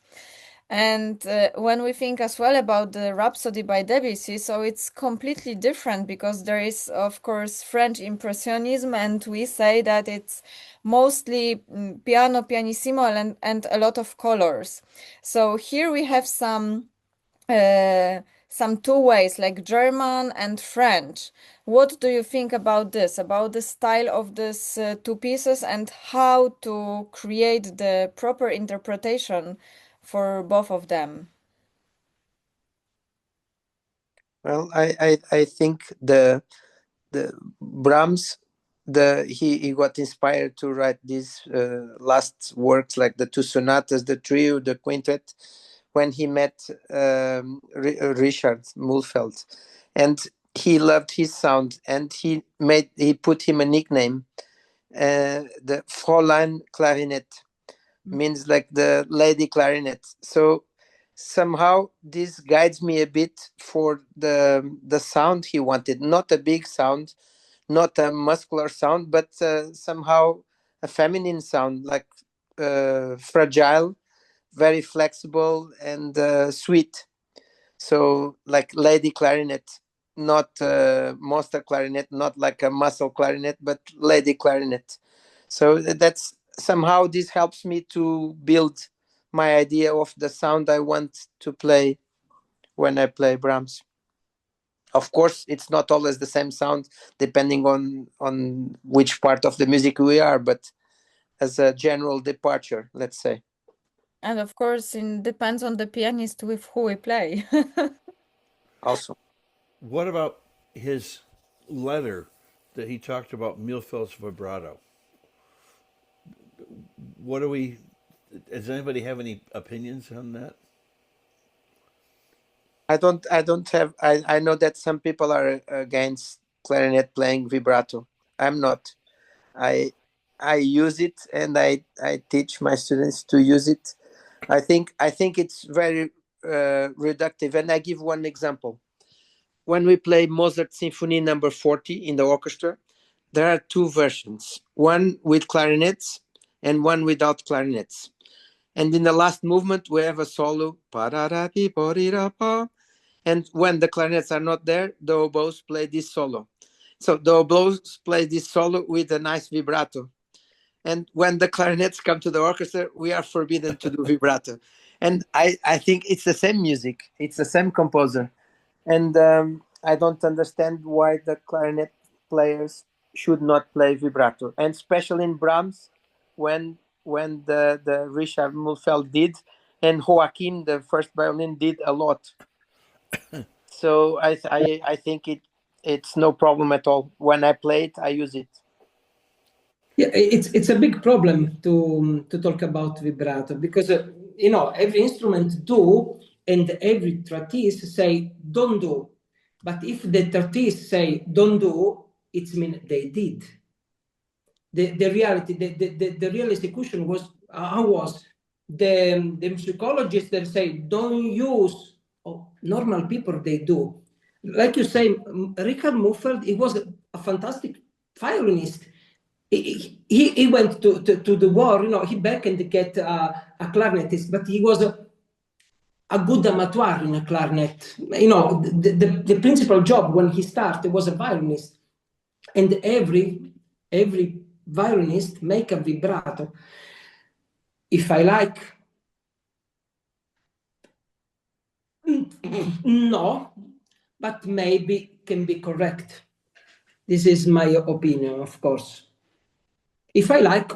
And when we think as well about the Rhapsody by Debussy, so it's completely different because there is, of course, French Impressionism, and we say that it's mostly piano, pianissimo, and a lot of colors. So here we have some two ways, like German and French. What do you think about this, about the style of these two pieces and how to create the proper interpretation for both of them? Well, I think the Brahms, he got inspired to write these last works, like the two sonatas, the trio, the quintet, when he met Richard Mulfeld, and he loved his sound, and he put him a nickname, the Fräulein Clarinet, means like the lady clarinet. So somehow this guides me a bit for the sound he wanted, not a big sound, not a muscular sound, but somehow a feminine sound, like fragile, very flexible, and sweet. So like lady clarinet, not monster clarinet, not like a muscle clarinet, but lady clarinet. So that's somehow this helps me to build my idea of the sound I want to play when I play Brahms. Of course, it's not always the same sound depending on which part of the music we are, but as a general departure, let's say. And of course, it depends on the pianist with who we play. Also, What about his letter that he talked about Mühlfeld's vibrato? Does anybody have any opinions on that? I don't have, I know that some people are against clarinet playing vibrato. I'm not. I use it, and I teach my students to use it. I think it's very reductive, and I give one example. When we play Mozart Symphony number 40 in the orchestra, there are two versions, one with clarinets and one without clarinets. And in the last movement, we have a solo, and when the clarinets are not there, the oboes play this solo. So the oboes play this solo with a nice vibrato. And when the clarinets come to the orchestra, we are forbidden to do vibrato. And I think it's the same music. It's the same composer. And I don't understand why the clarinet players should not play vibrato. And especially in Brahms, when the Richard Mulfeld did, and Joachim, the first violin, did a lot. So I think it's no problem at all. When I play it, I use it. Yeah, it's a big problem to talk about vibrato because every instrument do, and every treatise say don't do. But if the treatise say don't do, it means they did. The reality, the real execution was how was the musicologists that say don't use. Normal people they do. Like you say, Richard Mulfeld, he was a fantastic violinist. He went to the war, he back and get a clarinetist, but he was a good amateur in a clarinet. You know, the principal job when he started was a violinist, and every violinist make a vibrato. If I like, no, but maybe can be correct. This is my opinion, of course. If I like,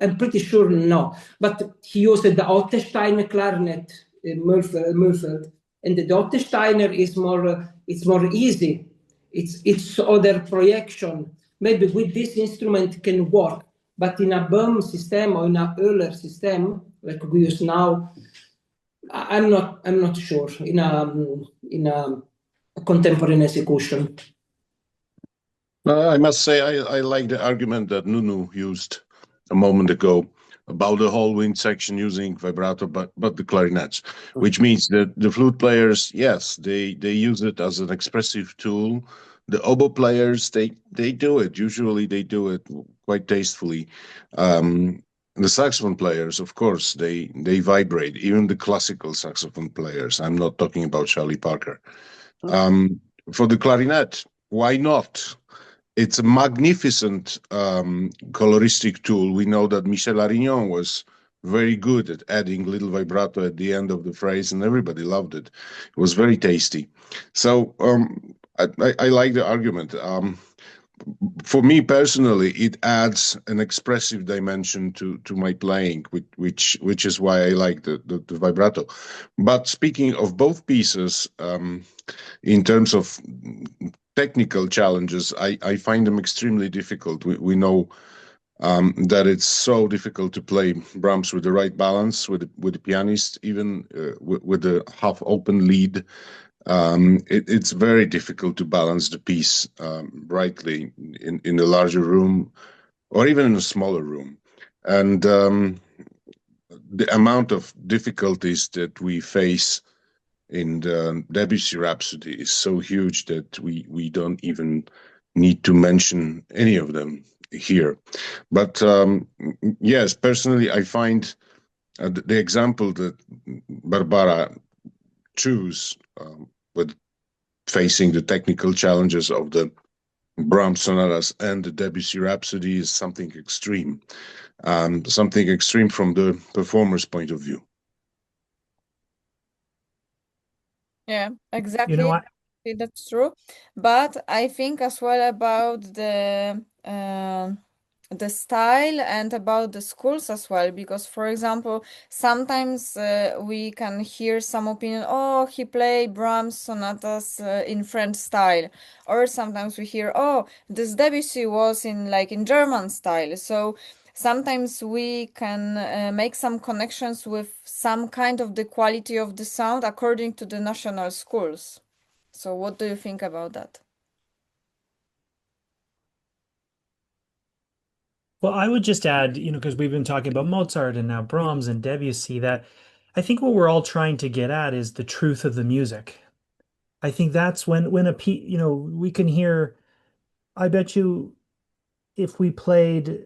I'm pretty sure no. But he used the Ottersteiner clarinet, Murfeld, and the Ottersteiner is more, it's more easy. It's other projection. Maybe with this instrument can work, but in a Böhm system or in a Euler system like we use now, I'm not sure in a contemporary execution. I must say I like the argument that Nunu used a moment ago about the whole wind section using vibrato, but the clarinets, which means that the flute players, yes, they use it as an expressive tool. The oboe players, they do it. Usually they do it quite tastefully. The saxophone players, of course, they vibrate. Even the classical saxophone players. I'm not talking about Charlie Parker. For the clarinet, why not? It's a magnificent coloristic tool. We know that Michel Arignon was very good at adding little vibrato at the end of the phrase, and everybody loved it. It was very tasty. So I like the argument. For me personally, it adds an expressive dimension to my playing, which is why I like the vibrato. But speaking of both pieces, in terms of technical challenges, I find them extremely difficult. We know that it's so difficult to play Brahms with the right balance with the pianist, even with the half open lead. It's very difficult to balance the piece rightly in a larger room or even in a smaller room. And the amount of difficulties that we face in the Debussy Rhapsody is so huge that we don't even need to mention any of them here. But yes, personally, I find the example that Barbara chose with facing the technical challenges of the Brahms sonatas and the Debussy Rhapsody is something extreme from the performer's point of view. Yeah, exactly. You know, That's true. But I think as well about the style and about the schools as well, because for example, sometimes we can hear some opinion, oh, he played Brahms sonatas in French style, or sometimes we hear, oh, this Debussy was in German style. So sometimes we can make some connections with some kind of the quality of the sound according to the national schools. So what do you think about that? well, I would just add, because we've been talking about Mozart and now Brahms and Debussy, that I think what we're all trying to get at is the truth of the music. I think that's when we can hear, I bet you if we played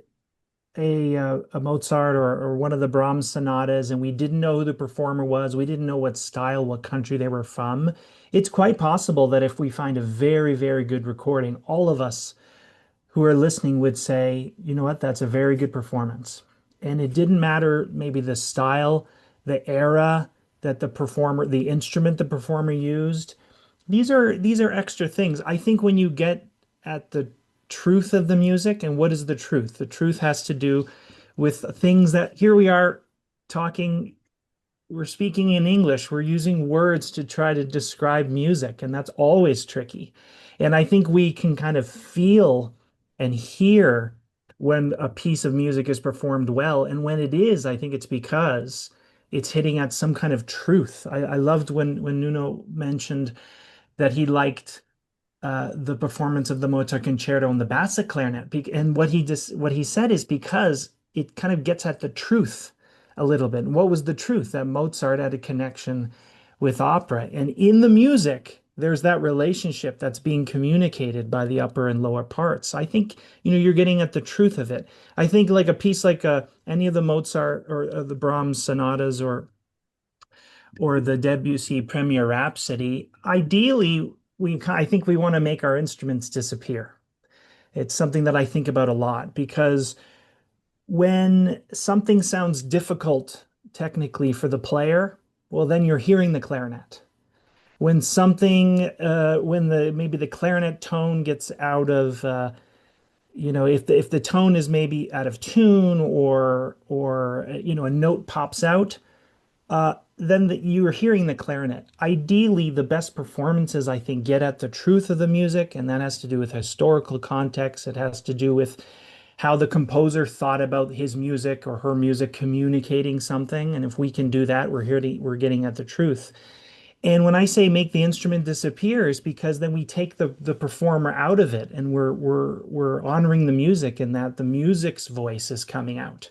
a Mozart or one of the Brahms sonatas and we didn't know who the performer was, we didn't know what style, what country they were from, it's quite possible that if we find a very, very good recording, all of us who are listening would say, you know what, that's a very good performance. And it didn't matter maybe the style, the era that the instrument the performer used. These are extra things. I think when you get at the truth of the music, and what is the truth? The truth has to do with things that here we are talking, we're speaking in English, we're using words to try to describe music, and that's always tricky. And I think we can kind of feel and hear when a piece of music is performed well, and when it is, I think it's because it's hitting at some kind of truth. I loved when Nuno mentioned that he liked the performance of the Mozart concerto on the bassa clarinet, and what he said is because it kind of gets at the truth a little bit. And what was the truth? That Mozart had a connection with opera, and in the music, there's that relationship that's being communicated by the upper and lower parts. I think you're getting at the truth of it. I think like a piece like any of the Mozart or the Brahms sonatas or the Debussy Premier Rhapsody, ideally, I think we want to make our instruments disappear. It's something that I think about a lot because when something sounds difficult technically for the player, well, then you're hearing the clarinet. When something, when maybe the clarinet tone gets out of, if the tone is maybe out of tune or a note pops out, then you are hearing the clarinet. Ideally, the best performances, I think, get at the truth of the music, and that has to do with historical context. It has to do with how the composer thought about his music or her music communicating something. And if we can do that, we're getting at the truth. And when I say make the instrument disappear, it's because then we take the performer out of it, and we're honoring the music, and that the music's voice is coming out.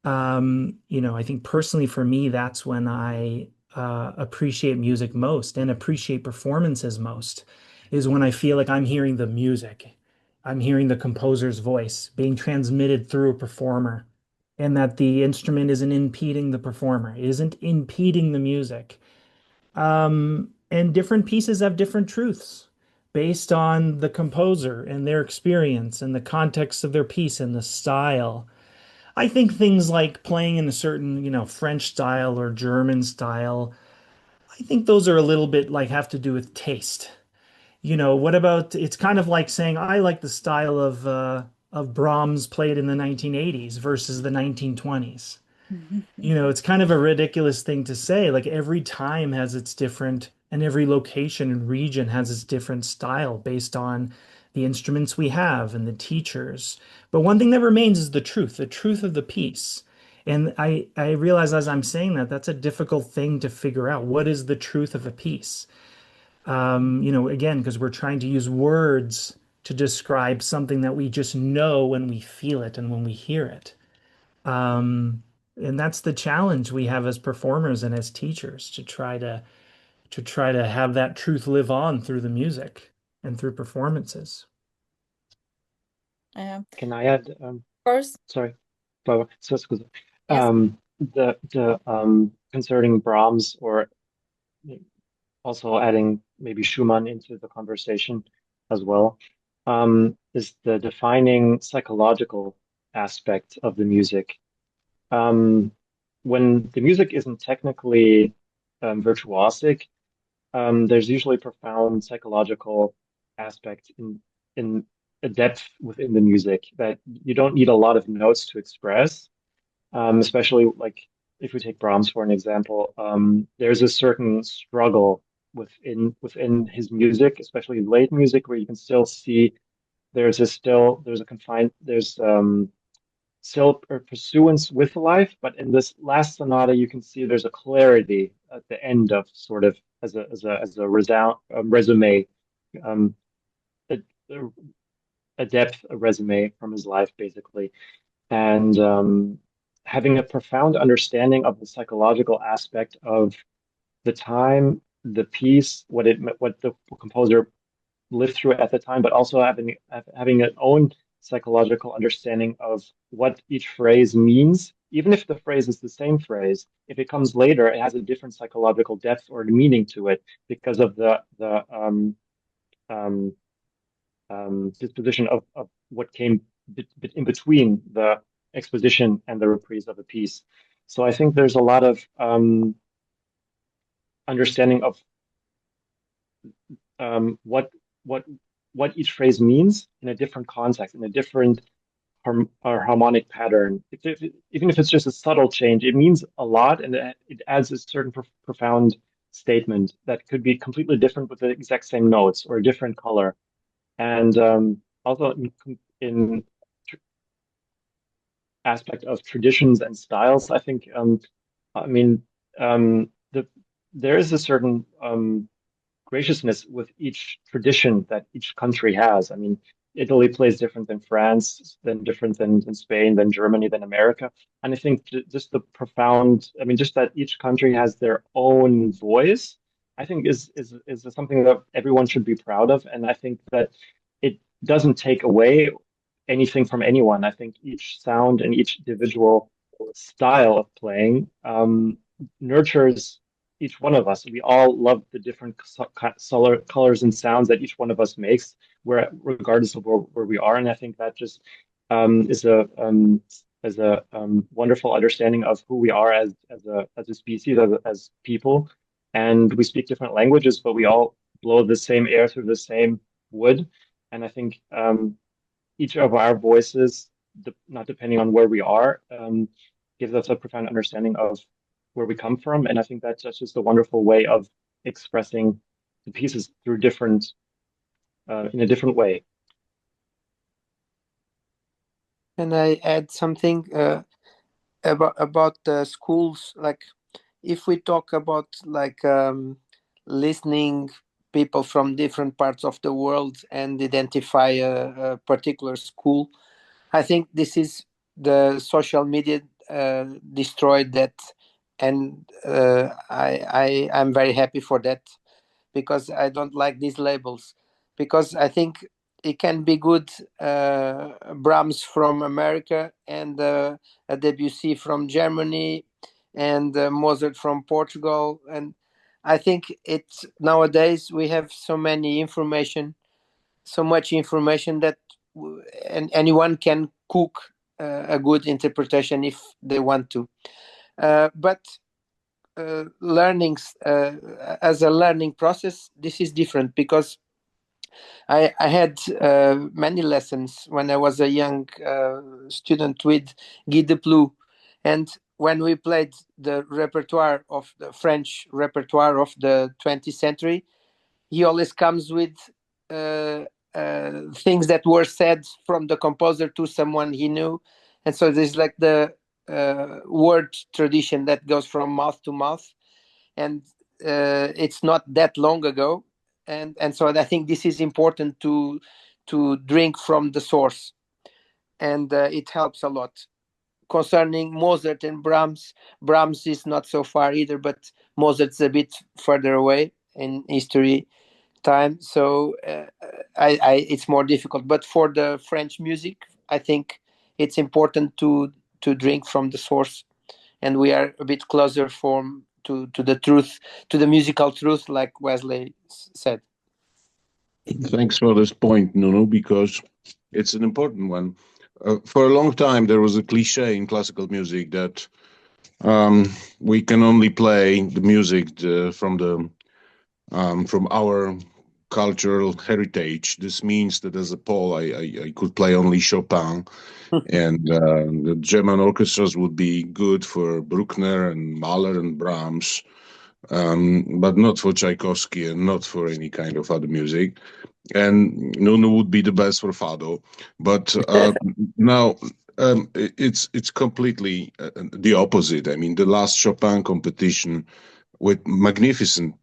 I think personally for me, that's when I appreciate music most and appreciate performances most, is when I feel like I'm hearing the music. I'm hearing the composer's voice being transmitted through a performer, and that the instrument isn't impeding the performer, isn't impeding the music. And different pieces have different truths based on the composer and their experience and the context of their piece and the style. I think things like playing in a certain, French style or German style, I think those are a little bit like have to do with taste. What about it's kind of like saying I like the style of Brahms played in the 1980s versus the 1920s. It's kind of a ridiculous thing to say. Like every time has its different, and every location and region has its different style based on the instruments we have and the teachers. But one thing that remains is the truth of the piece. And I realize as I'm saying that, that's a difficult thing to figure out. What is the truth of a piece? Again, because we're trying to use words to describe something that we just know when we feel it and when we hear it. And that's the challenge we have as performers and as teachers to try to have that truth live on through the music and through performances. Can I add? Of course. Sorry, Barbara. So scusa. Yes. The concerning Brahms, or also adding maybe Schumann into the conversation as well, is the defining psychological aspect of the music. When the music isn't technically virtuosic, there's usually profound psychological aspect in a depth within the music that you don't need a lot of notes to express. Especially like if we take Brahms for an example, there's a certain struggle within his music, especially late music, where you can still see there's still a pursuance with life, but in this last sonata, you can see there's a clarity at the end of sort of as a resume, um, a, a depth, a resume from his life, basically, and having a profound understanding of the psychological aspect of the time, the piece, what the composer lived through at the time, but also having an own psychological understanding of what each phrase means. Even if the phrase is the same phrase, if it comes later, it has a different psychological depth or meaning to it because of the disposition of what came in between the exposition and the reprise of a piece. So I think there's a lot of understanding of what each phrase means in a different context, in a different harmonic pattern. Even if it's just a subtle change, it means a lot, and it adds a certain profound statement that could be completely different with the exact same notes or a different color. And also in aspect of traditions and styles, I think, there is a certain graciousness with each tradition that each country has. I mean, Italy plays different than France, then different than Spain, than Germany, than America. And I think just the profound, just that each country has their own voice, I think is something that everyone should be proud of. And I think that it doesn't take away anything from anyone. I think each sound and each individual style of playing nurtures each one of us, we all love the different colors and sounds that each one of us makes, regardless of where we are. And I think that just is a wonderful understanding of who we are as a species, as people. And we speak different languages, but we all blow the same air through the same wood. And I think each of our voices, not depending on where we are, gives us a profound understanding of where we come from. And I think that's just a wonderful way of expressing the pieces through in a different way. And I add something about the schools. Like, if we talk about like listening people from different parts of the world and identify a particular school, I think this is the social media destroyed that, and I'm very happy for that, because I don't like these labels, because I think it can be good Brahms from America and a Debussy from Germany and Mozart from Portugal. And I think it's nowadays we have so much information that anyone can cook a good interpretation if they want to. But learnings as a learning process, this is different, because I had many lessons when I was a young student with Guy Deplu, and when we played the French repertoire of the 20th century, he always comes with things that were said from the composer to someone he knew, and so there's like the word tradition that goes from mouth to mouth, and it's not that long ago, and so I think this is important to drink from the source, and it helps a lot. Concerning Mozart and Brahms is not so far either, but Mozart's a bit further away in history time, so it's more difficult. But for the French music, I think it's important to drink from the source, and we are a bit closer to the truth, to the musical truth, like Wesley said. Thanks for this point, Nuno, because it's an important one. For a long time, there was a cliche in classical music that we can only play the music from our cultural heritage. This means that as a Pole, I could play only Chopin, and the German orchestras would be good for Bruckner and Mahler and Brahms, but not for Tchaikovsky and not for any kind of other music. And Nuno would be the best for Fado, but now it's completely the opposite. I mean, the last Chopin competition with magnificent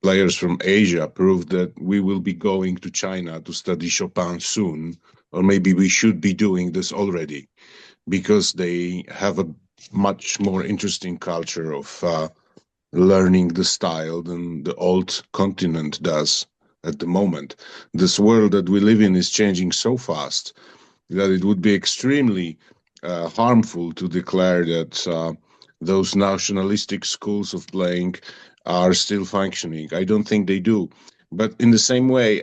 players from Asia proved that we will be going to China to study Chopin soon, or maybe we should be doing this already, because they have a much more interesting culture of learning the style than the old continent does at the moment. This world that we live in is changing so fast that it would be extremely harmful to declare that those nationalistic schools of playing are still functioning. I don't think they do. But in the same way,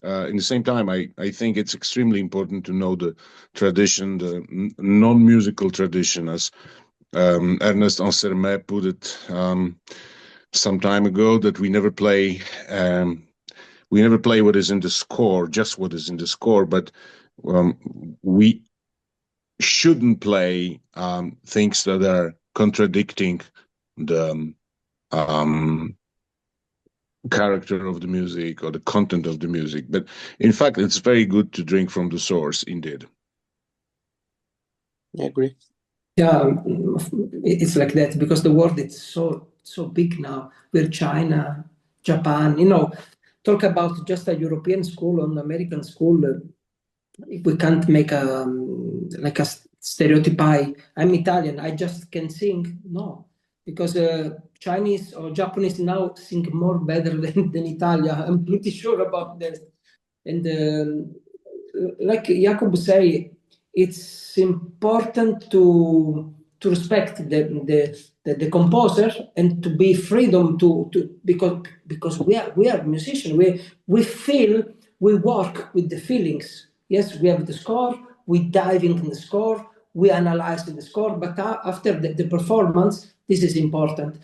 in the same time, I think it's extremely important to know the tradition, the non-musical tradition, as Ernest Ansermet put it some time ago, that we never play what is in the score, just what is in the score, but we shouldn't play things that are contradicting the character of the music or the content of the music. But in fact, it's very good to drink from the source, indeed. I agree. Yeah, it's like that, because the world is so big now. We're China, Japan, talk about just a European school or an American school. We can't make a stereotype. I'm Italian, I just can sing. No, because Chinese or Japanese now sing more better than Italian. I'm pretty sure about that. And like Jakub say, it's important to respect the composer and to be freedom to because we are musicians. We feel, we work with the feelings. Yes, we have the score, we dive into the score, we analyze the score, but after the performance, this is important.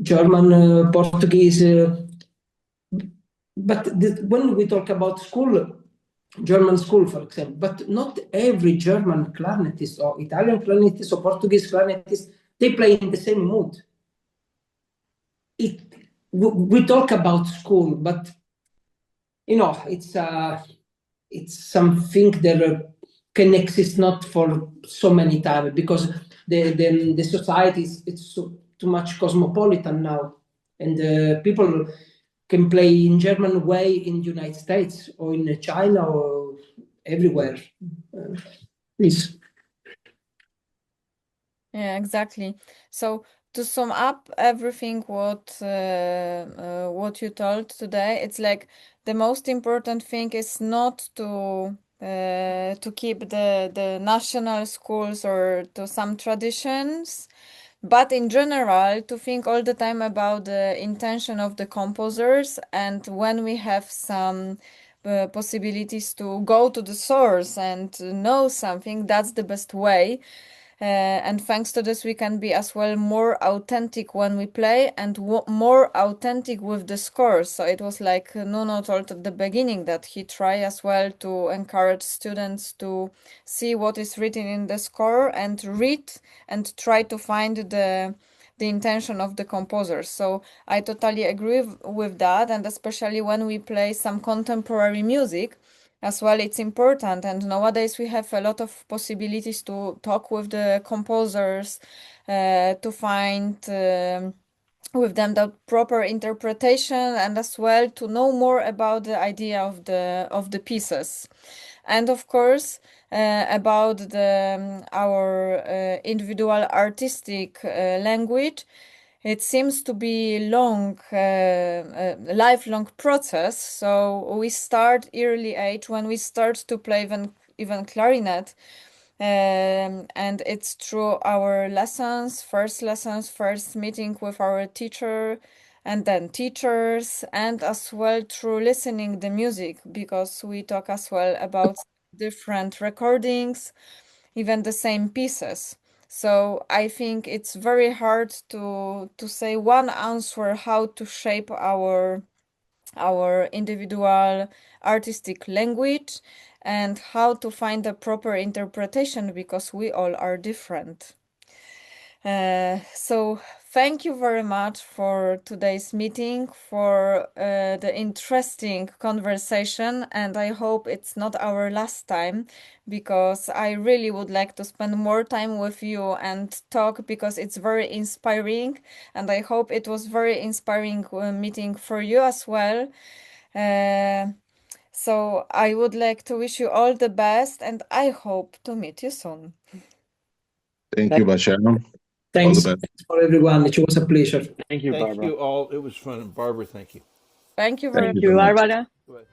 German, Portuguese, but when we talk about school, German school, for example, but not every German clarinetist or Italian clarinetist or Portuguese clarinetist, they play in the same mood. We talk about school, but it's something that can exist not for so many times because the society it's too much cosmopolitan now, and people can play in German way in the United States or in China or everywhere. Please. Yeah, exactly. So to sum up everything what you told today, it's like the most important thing is not to keep the national schools or to some traditions, but in general to think all the time about the intention of the composers, and when we have some possibilities to go to the source and know something, that's the best way. And thanks to this, we can be as well more authentic when we play and more authentic with the scores. So it was like Nuno told at the beginning that he tried as well to encourage students to see what is written in the score and read and try to find the intention of the composers. So I totally agree with that, and especially when we play some contemporary music as well, it's important. And nowadays we have a lot of possibilities to talk with the composers, to find with them the proper interpretation, and as well to know more about the idea of the pieces. And of course, about our individual artistic language. It seems to be lifelong process. So we start early age when we start to play even clarinet, and it's through our first meeting with our teacher, and then teachers, and as well through listening the music, because we talk as well about different recordings, even the same pieces. So I think it's very hard to say one answer how to shape our individual artistic language and how to find a proper interpretation, because we all are different. So thank you very much for today's meeting, for the interesting conversation, and I hope it's not our last time, because I really would like to spend more time with you and talk, because it's very inspiring, and I hope it was very inspiring meeting for you as well. So I would like to wish you all the best, and I hope to meet you soon. Thank you, Bastian. Thanks for everyone. It was a pleasure. Thank you, Barbara. Thank you all. It was fun. And Barbara, thank you. Thank you very Thank much. you very much. Barbara. Bye.